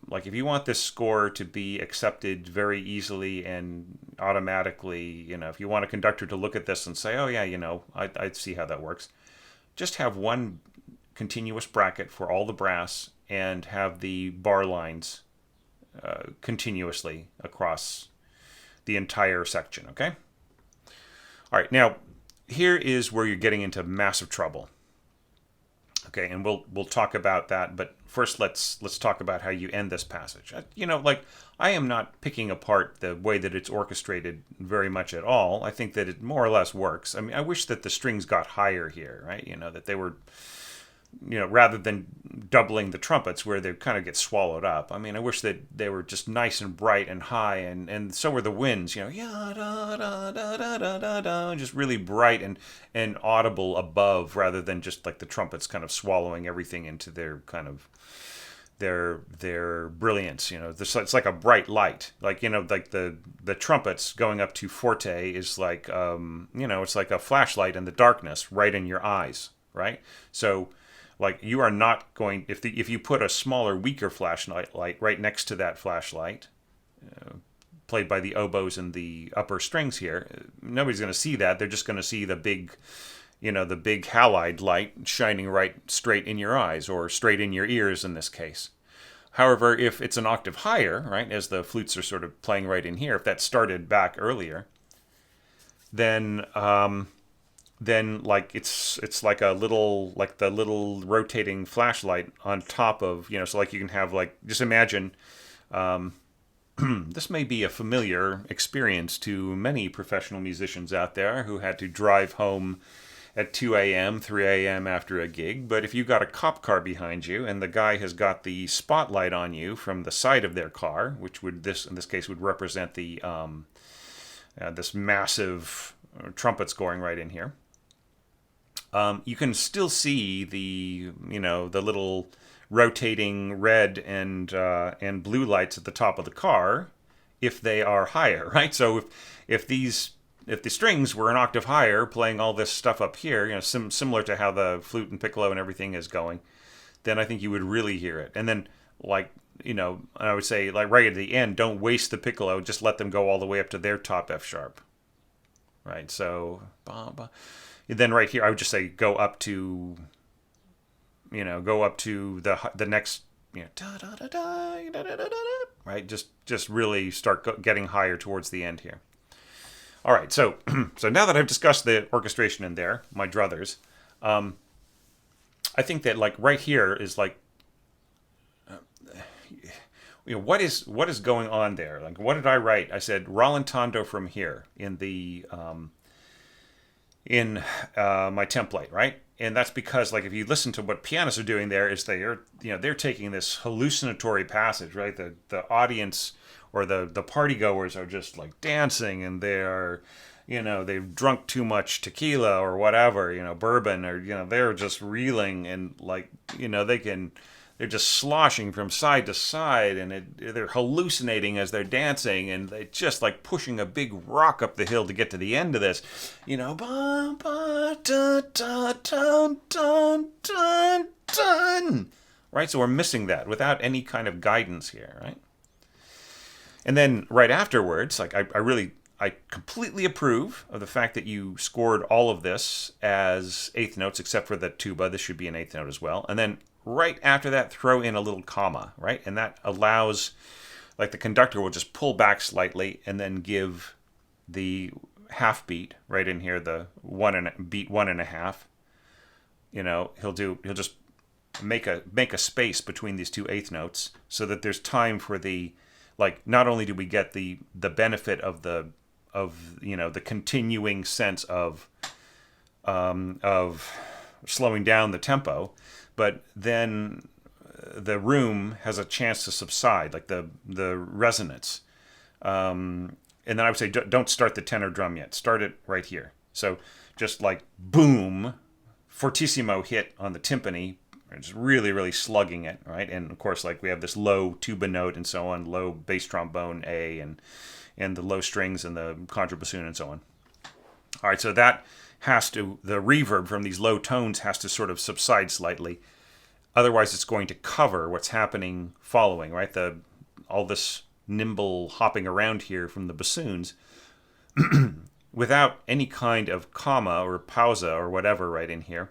like if you want this score to be accepted very easily and automatically, if you want a conductor to look at this and say, oh yeah, I see how that works. Just have one continuous bracket for all the brass and have the bar lines continuously across the entire section, okay? All right, now here is where you're getting into massive trouble. Okay, and we'll talk about that, but first let's talk about how you end this passage. I am not picking apart the way that it's orchestrated very much at all. I think that it more or less works. I mean, I wish that the strings got higher here, right? That they were, rather than doubling the trumpets where they kind of get swallowed up. I mean, I wish that they were just nice and bright and high, and so were the winds, yeah, da da da da da da da, just really bright and audible above, rather than just like the trumpets kind of swallowing everything into their kind of their brilliance. It's like a bright light, like like the trumpets going up to forte is like it's like a flashlight in the darkness right in your eyes, right? So like you are not going, if you put a smaller, weaker flashlight right next to that flashlight, played by the oboes and the upper strings here, nobody's going to see that. They're just going to see the big halide light shining right straight in your eyes, or straight in your ears in this case. However, if it's an octave higher, right, as the flutes are sort of playing right in here, if that started back earlier, then like it's like a little, like the little rotating flashlight on top of, so like you can have, like, just imagine, this may be a familiar experience to many professional musicians out there who had to drive home at 2 a.m., 3 a.m. after a gig, but if you got a cop car behind you and the guy has got the spotlight on you from the side of their car, which in this case would represent the this massive trumpets going right in here, you can still see the little rotating red and blue lights at the top of the car if they are higher, right? So if the strings were an octave higher, playing all this stuff up here, similar to how the flute and piccolo and everything is going, then I think you would really hear it. And then, like, I would say, like, right at the end, don't waste the piccolo, just let them go all the way up to their top F sharp, right? So, then right here, I would just say go up to the next, right? Just really start getting higher towards the end here. All right, so so now that I've discussed the orchestration in there, my druthers, I think that, like, right here is like, what is going on there? Like, what did I write? I said rallentando from here in the my template, right? And that's because, like, if you listen to what pianists are doing there, is they're taking this hallucinatory passage, right? The audience or the party goers are just like dancing, and they're, they've drunk too much tequila or whatever, bourbon, or they're just reeling, and, like, they're just sloshing from side to side, and they're hallucinating as they're dancing, and they're just like pushing a big rock up the hill to get to the end of this, ba, ba, dun, dun, dun, dun, dun, dun. Right? So we're missing that without any kind of guidance here, right? And then right afterwards, like, I completely approve of the fact that you scored all of this as eighth notes, except for the tuba. This should be an eighth note as well. And then right after that, throw in a little comma, right? And that allows, like, the conductor will just pull back slightly and then give the half beat right in here, the beat 1.5. He'll just make a space between these two eighth notes so that there's time for the, like, not only do we get the benefit of the continuing sense of slowing down the tempo, but then the room has a chance to subside, like the resonance. And then I would say don't start the tenor drum yet. Start it right here. So just like boom, fortissimo hit on the timpani, just really, really slugging it, right? And of course, like, we have this low tuba note and so on, low bass trombone A, and the low strings and the contrabassoon and so on. All right, so the reverb from these low tones has to sort of subside slightly. Otherwise, it's going to cover what's happening following, right? All this nimble hopping around here from the bassoons without any kind of comma or pausa or whatever right in here.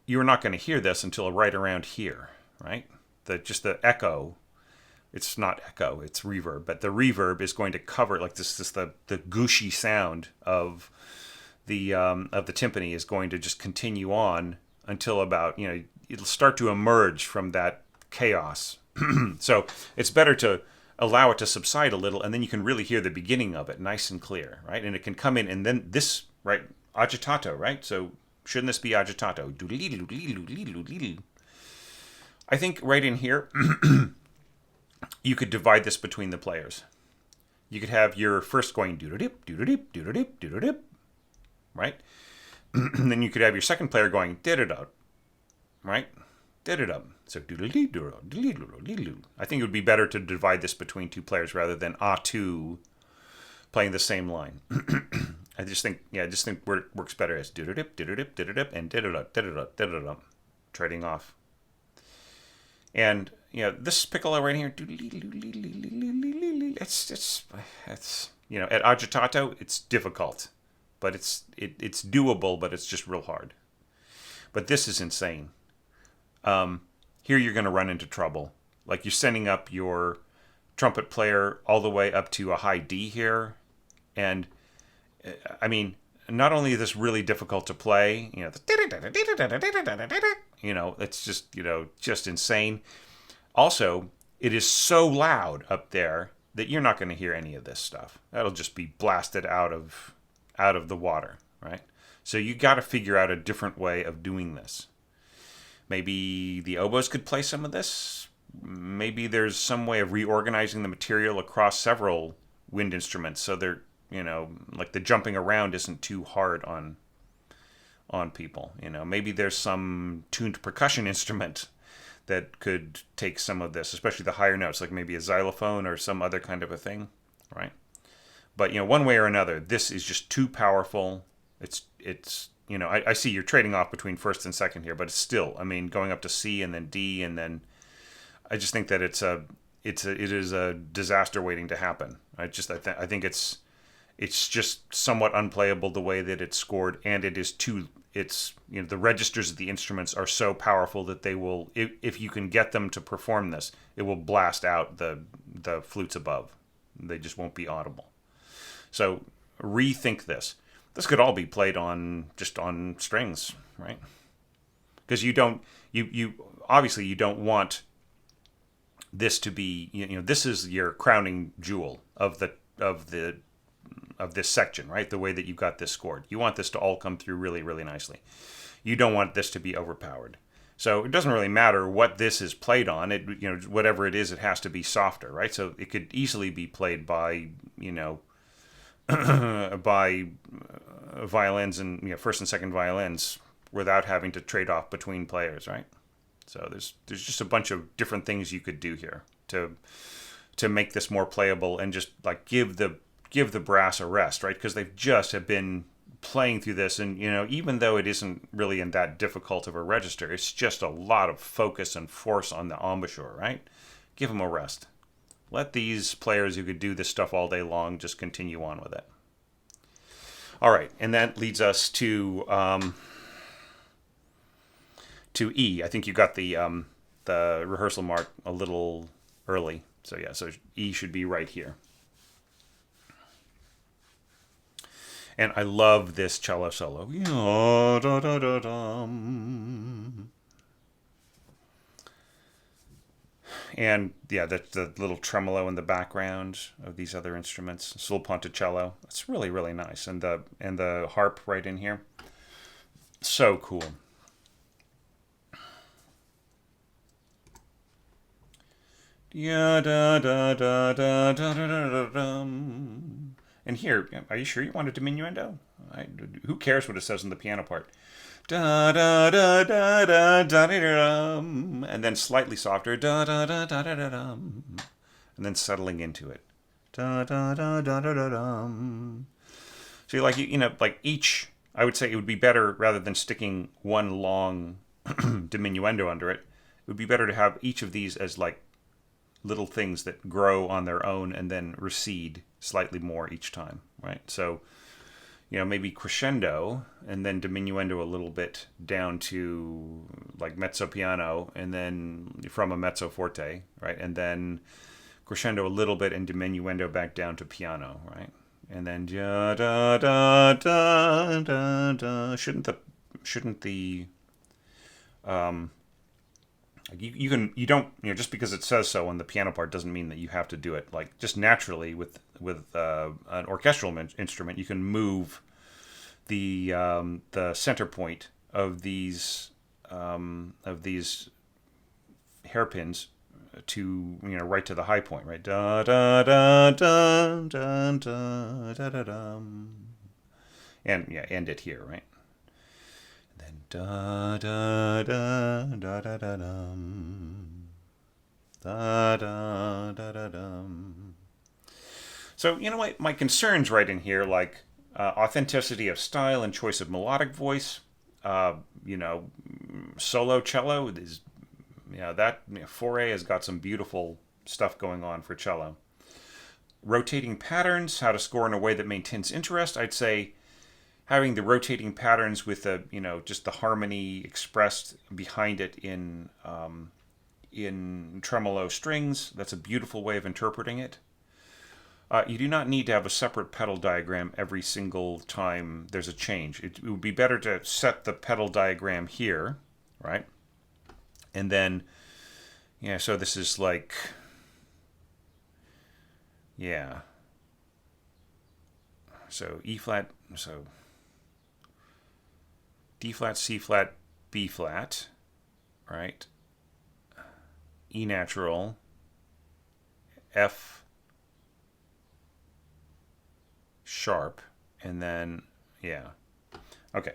You're not going to hear this until right around here, right? Just the echo. It's not echo, it's reverb, but the reverb is going to cover, like, the gushy sound of the timpani is going to just continue on until about, it'll start to emerge from that chaos. So it's better to allow it to subside a little, and then you can really hear the beginning of it nice and clear, right? And it can come in, and then this, right, agitato, right? So shouldn't this be agitato? I think right in here, you could divide this between the players. You could have your first going doo-doo-dip, doo-doo-dip, doo-doo-dip, doo-doo-dip, right? And then you could have your second player going did-it-up, right? Did-it-up. So doo-doo-doo-doo-doo-doo-doo-doo. I think it would be better to divide this between two players rather than two playing the same line. I just think it works better as doo-doo-dip, doo-doo-dip, doo-doo-dip, and did-it-up, did-it-up, did-it-up, trading off. And this piccolo right here, it's at agitato it's difficult, but it's doable, but it's just real hard. But this is insane. Here you're going to run into trouble. Like, you're sending up your trumpet player all the way up to a high D here, and I mean, not only is this really difficult to play, it's just insane. Also, it is so loud up there that you're not going to hear any of this stuff. That'll just be blasted out of the water, right? So you got to figure out a different way of doing this. Maybe the oboes could play some of this. Maybe there's some way of reorganizing the material across several wind instruments so they're, like, the jumping around isn't too hard on on people. You know, maybe there's some tuned percussion instrument that could take some of this, especially the higher notes, like maybe a xylophone or some other kind of a thing, right? But you know, one way or another, this is just too powerful. It's you know, I see you're trading off between first and second here, but it's still, I mean, going up to C and then D, and then I just think that it is a disaster waiting to happen. I think it's just somewhat unplayable the way that it's scored, and it is too. It's, you know, the registers of the instruments are so powerful that they will, if you can get them to perform this, it will blast out the flutes above. They just won't be audible. So rethink this. This could all be played on just on strings, right? Because you obviously you don't want this to be, you know, this is your crowning jewel of this section, right? The way that you've got this scored. You want this to all come through really, really nicely. You don't want this to be overpowered. So it doesn't really matter what this is played on. It, you know, whatever it is, it has to be softer, right? So it could easily be played by, you know, by violins and, you know, first and second violins without having to trade off between players, right? So there's just a bunch of different things you could do here to make this more playable and just like give the brass a rest, right? Because they've just have been playing through this, and you know, even though it isn't really in that difficult of a register, it's just a lot of focus and force on the embouchure, right? Give them a rest. Let these players who could do this stuff all day long just continue on with it. All right, and that leads us to E. I think you got the rehearsal mark a little early, so yeah, so E should be right here. And I love this cello solo. And yeah, the little tremolo in the background of these other instruments, sul ponticello. It's really, really nice, and the harp right in here, so cool. And here, are you sure you want a diminuendo? Who cares what it says in the piano part? Da da da da da da da, and then slightly softer, da da da da da da, and then settling into it, da da da da da da. So you like, you know, like each, I would say it would be better rather than sticking one long diminuendo under it. It would be better to have each of these as like little things that grow on their own and then recede slightly more each time, right? So, you know, maybe crescendo and then diminuendo a little bit down to like mezzo piano, and then from a mezzo forte, right? And then crescendo a little bit and diminuendo back down to piano, right? And then da da da da da da. Shouldn't the you don't, you know, just because it says so on the piano part doesn't mean that you have to do it like just naturally with an orchestral instrument. You can move the center point of these hairpins to, you know, right to the high point, right? Da da da da da da da da da, and yeah, end it here, right? Then da da da da da da dum, da da da da dum. So, you know what, my concerns right in here, like authenticity of style and choice of melodic voice. You know, solo cello is, you know, that, you know, Foray has got some beautiful stuff going on for cello. Rotating patterns, how to score in a way that maintains interest. I'd say having the rotating patterns with the, you know, just the harmony expressed behind it in tremolo strings. That's a beautiful way of interpreting it. You do not need to have a separate pedal diagram every single time there's a change. It would be better to set the pedal diagram here, right? And then, yeah, so this is like, yeah. So E flat, so D flat, C flat, B flat, right? E natural, F sharp, and then, yeah. Okay.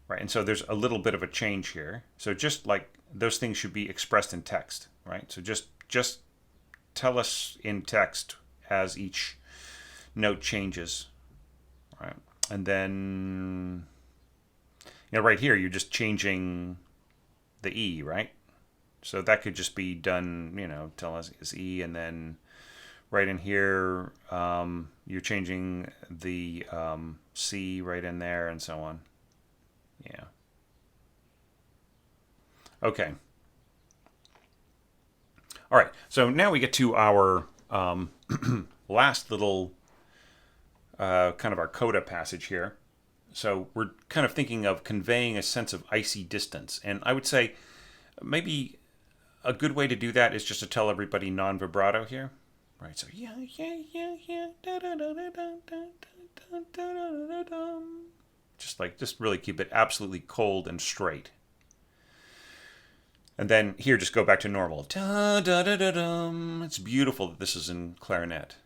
right? And so there's a little bit of a change here. So just like those things should be expressed in text, right? So just tell us in text as each note changes, right? And then right here you're just changing the E, right? So that could just be done, tell us is E, and then right in here you're changing the C right in there and so on. Yeah. Okay. All right. So now we get to our last little kind of our coda passage here. So we're kind of thinking of conveying a sense of icy distance. And I would say maybe a good way to do that is just to tell everybody non-vibrato here. Right, so yeah, yeah, yeah, yeah, da da da da da da da da da. Just really keep it absolutely cold and straight. And then here, just go back to normal. Da da da da dum. It's beautiful that this is in clarinet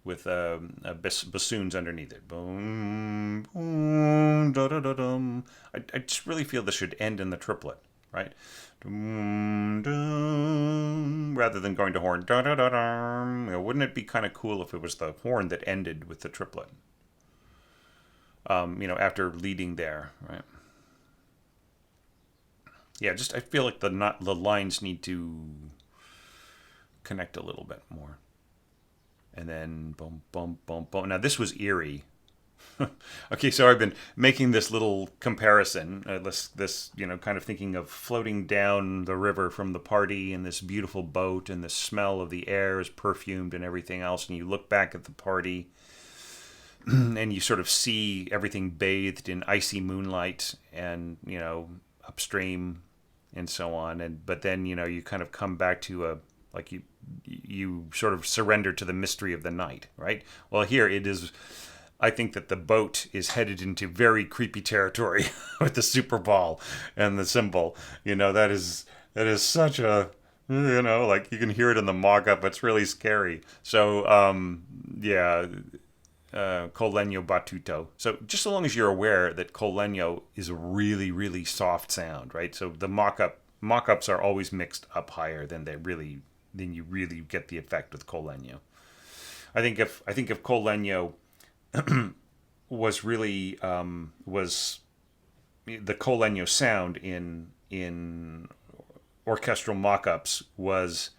with bassoons underneath it. Boom, boom, da da da dum. I just really feel this should end in the triplet, right? Dum, dum, rather than going to horn. Da da da dum. Wouldn't it be kind of cool if it was the horn that ended with the triplet? After leading there, right? Yeah, I feel like the lines need to connect a little bit more. And then boom, boom, boom, boom. Now this was eerie. Okay, so I've been making this little comparison, this kind of thinking of floating down the river from the party in this beautiful boat, and the smell of the air is perfumed and everything else, and you look back at the party, and you sort of see everything bathed in icy moonlight, and upstream, and so on, but then you kind of come back to you sort of surrender to the mystery of the night, right? Well, here it is. I think that the boat is headed into very creepy territory with the Super Ball and the cymbal. That is such a like you can hear it in the mock-up. It's really scary. So yeah, Col Legno Battuto. So just so long as you're aware that Col Legno is a really really soft sound, right? So the mock-ups are always mixed up higher than you really get the effect with Col Legno. I think if Col Legno was really was the Col Legno sound in orchestral mock-ups was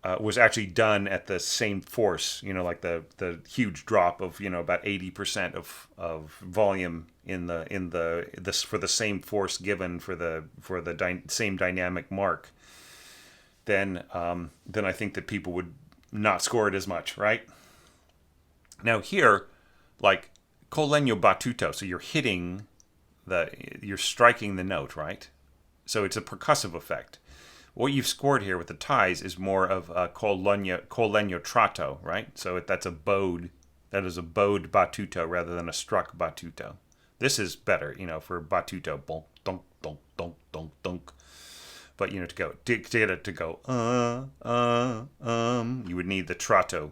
actually done at the same force, like the huge drop of about 80% of volume in this for the same force given for the same dynamic mark. Then I think that people would not score it as much, right? Now here, like Col Legno Battuto, so you're striking the note, right? So it's a percussive effect. What you've scored here with the ties is more of a Col Legno Tratto, right? So that's a bowed. That is a bowed battuto rather than a struck battuto. This is better, for battuto. Bonk, donk, donk, donk, donk, donk. But to get it to go, you would need the Tratto.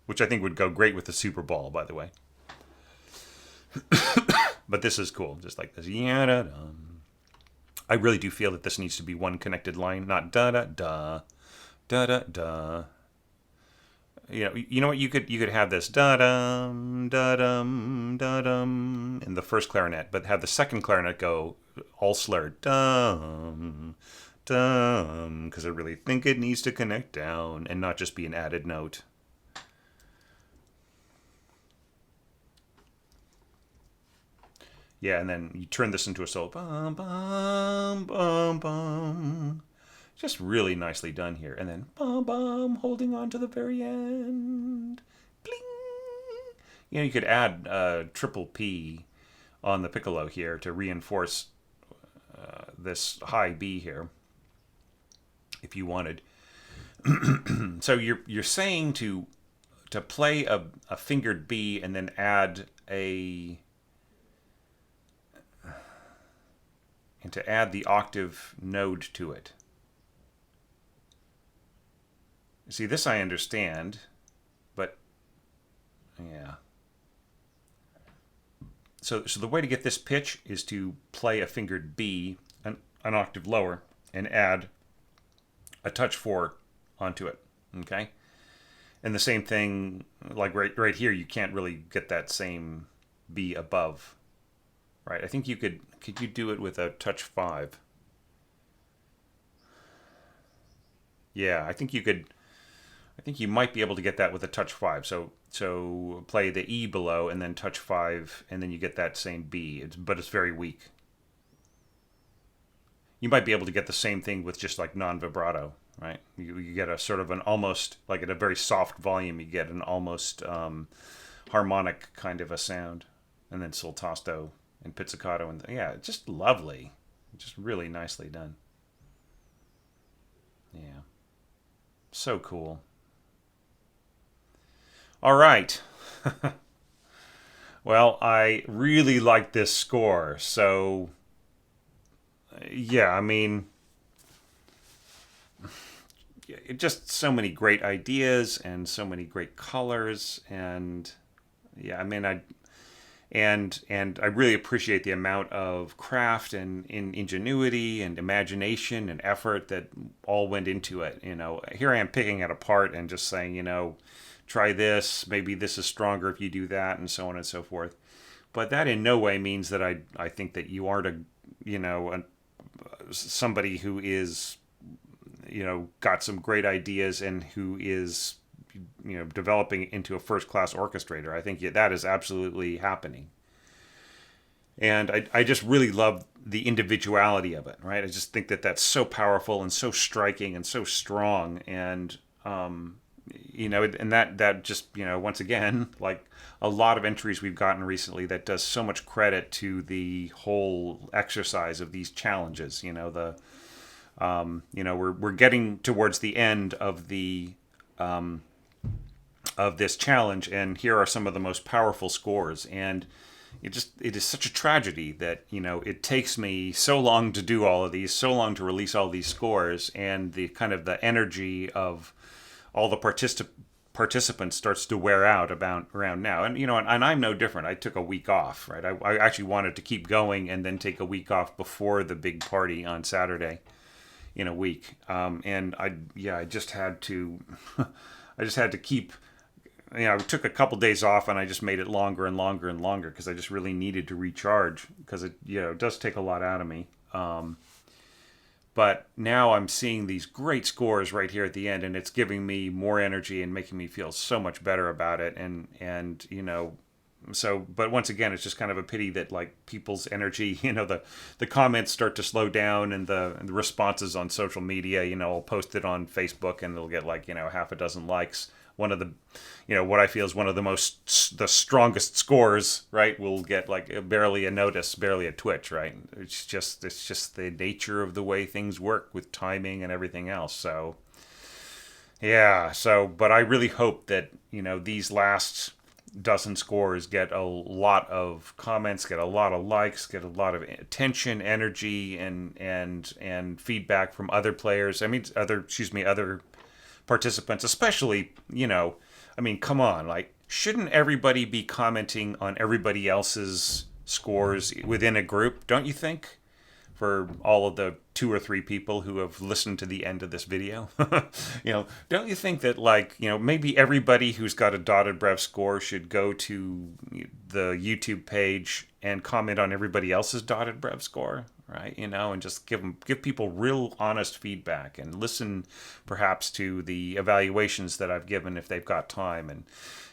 Which I think would go great with the Super Ball, by the way. But this is cool, just like this. I really do feel that this needs to be one connected line, not da da da, da da da. You know what? You could have this da dum da dum da dum in the first clarinet, but have the second clarinet go all slurred dum dum, because I really think it needs to connect down and not just be an added note. Yeah, and then you turn this into a solo. Bum, bum, bum, bum. Just really nicely done here. And then bum, bum, holding on to the very end. Bling. You could add triple P on the piccolo here to reinforce this high B here, if you wanted. So you're saying to play a fingered B and then add and to add the octave node to it. See, this I understand, but yeah. so the way to get this pitch is to play a fingered B an octave lower and add a touch 4 onto it. Okay? And the same thing, like right here, you can't really get that same B above. Right? I think you could you do it with a touch 5? Yeah, I think you could. I think you might be able to get that with a touch 5. So play the E below and then touch 5, and then you get that same B. But it's very weak. You might be able to get the same thing with just like non-vibrato, right? You get a sort of an almost, like at a very soft volume, you get an almost harmonic kind of a sound. And then soltasto and pizzicato. And yeah, it's just lovely. Just really nicely done. Yeah. So cool. All right. Well, I really like this score. So, yeah, I mean, just so many great ideas and so many great colors. And yeah, I mean, and I really appreciate the amount of craft and ingenuity and imagination and effort that all went into it. You know, here I am picking it apart and just saying, you know, try this, maybe this is stronger if you do that, and so on and so forth. But that in no way means that I think that you aren't somebody who is, you know, got some great ideas and who is, you know, developing into a first-class orchestrator. I think that is absolutely happening. And I just really love the individuality of it, right? I just think that that's so powerful and so striking and so strong. And, you know, and that just, you know, once again, like a lot of entries we've gotten recently, that does so much credit to the whole exercise of these challenges. You know, you know, we're getting towards the end of this challenge, and here are some of the most powerful scores. And it is such a tragedy that, you know, it takes me so long to do all of these, so long to release all these scores, and the kind of the energy of all the participants starts to wear out around now. And, you know, and I'm no different. I took a week off, right? I actually wanted to keep going and then take a week off before the big party on Saturday in a week. And I just had to, I just had to keep, you know, I took a couple days off and I just made it longer and longer and longer because I just really needed to recharge, because it, you know, it does take a lot out of me. But now I'm seeing these great scores right here at the end, and it's giving me more energy and making me feel so much better about it. And you know, so, but once again, it's just kind of a pity that like people's energy, you know, the comments start to slow down, and the responses on social media, you know, I'll post it on Facebook and it'll get like, you know, half a dozen likes. One of the, you know, what I feel is one of the strongest scores, right, will get like barely a notice, barely a twitch, right? It's just the nature of the way things work with timing and everything else. So, yeah. So, but I really hope that, you know, these last dozen scores get a lot of comments, get a lot of likes, get a lot of attention, energy, and feedback from other players. I mean, other participants, especially, you know, I mean, come on, like, shouldn't everybody be commenting on everybody else's scores within a group, don't you think? For all of the 2 or 3 people who have listened to the end of this video, you know, don't you think that, like, you know, maybe everybody who's got a dotted brev score should go to the YouTube page and comment on everybody else's dotted brev score? Right, you know, and just give people real honest feedback, and listen perhaps to the evaluations that I've given if they've got time, and,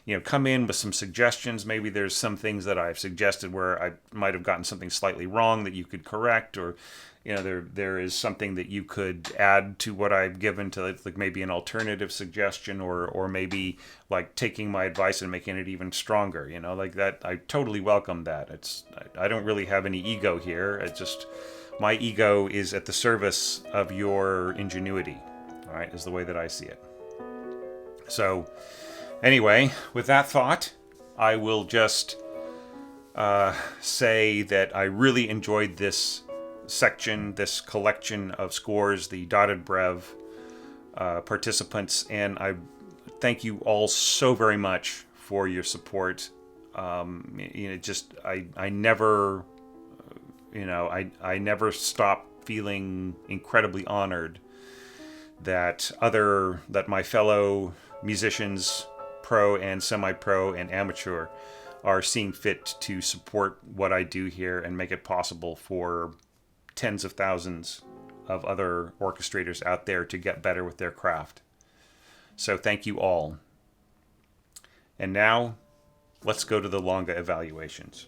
you know, come in with some suggestions. Maybe there's some things that I've suggested where I might have gotten something slightly wrong that you could correct, or, you know, there is something that you could add to what I've given to, like maybe an alternative suggestion, or maybe like taking my advice and making it even stronger, you know, like that. I totally welcome that. I don't really have any ego here. It's just, my ego is at the service of your ingenuity, all right, is the way that I see it. So anyway, with that thought, I will just say that I really enjoyed this section, this collection of scores, the dotted brev participants, and I thank you all so very much for your support. Just I never, I never stop feeling incredibly honored that my fellow musicians, pro and semi-pro and amateur, are seeing fit to support what I do here and make it possible for tens of thousands of other orchestrators out there to get better with their craft. So thank you all. And now, let's go to the Longa evaluations.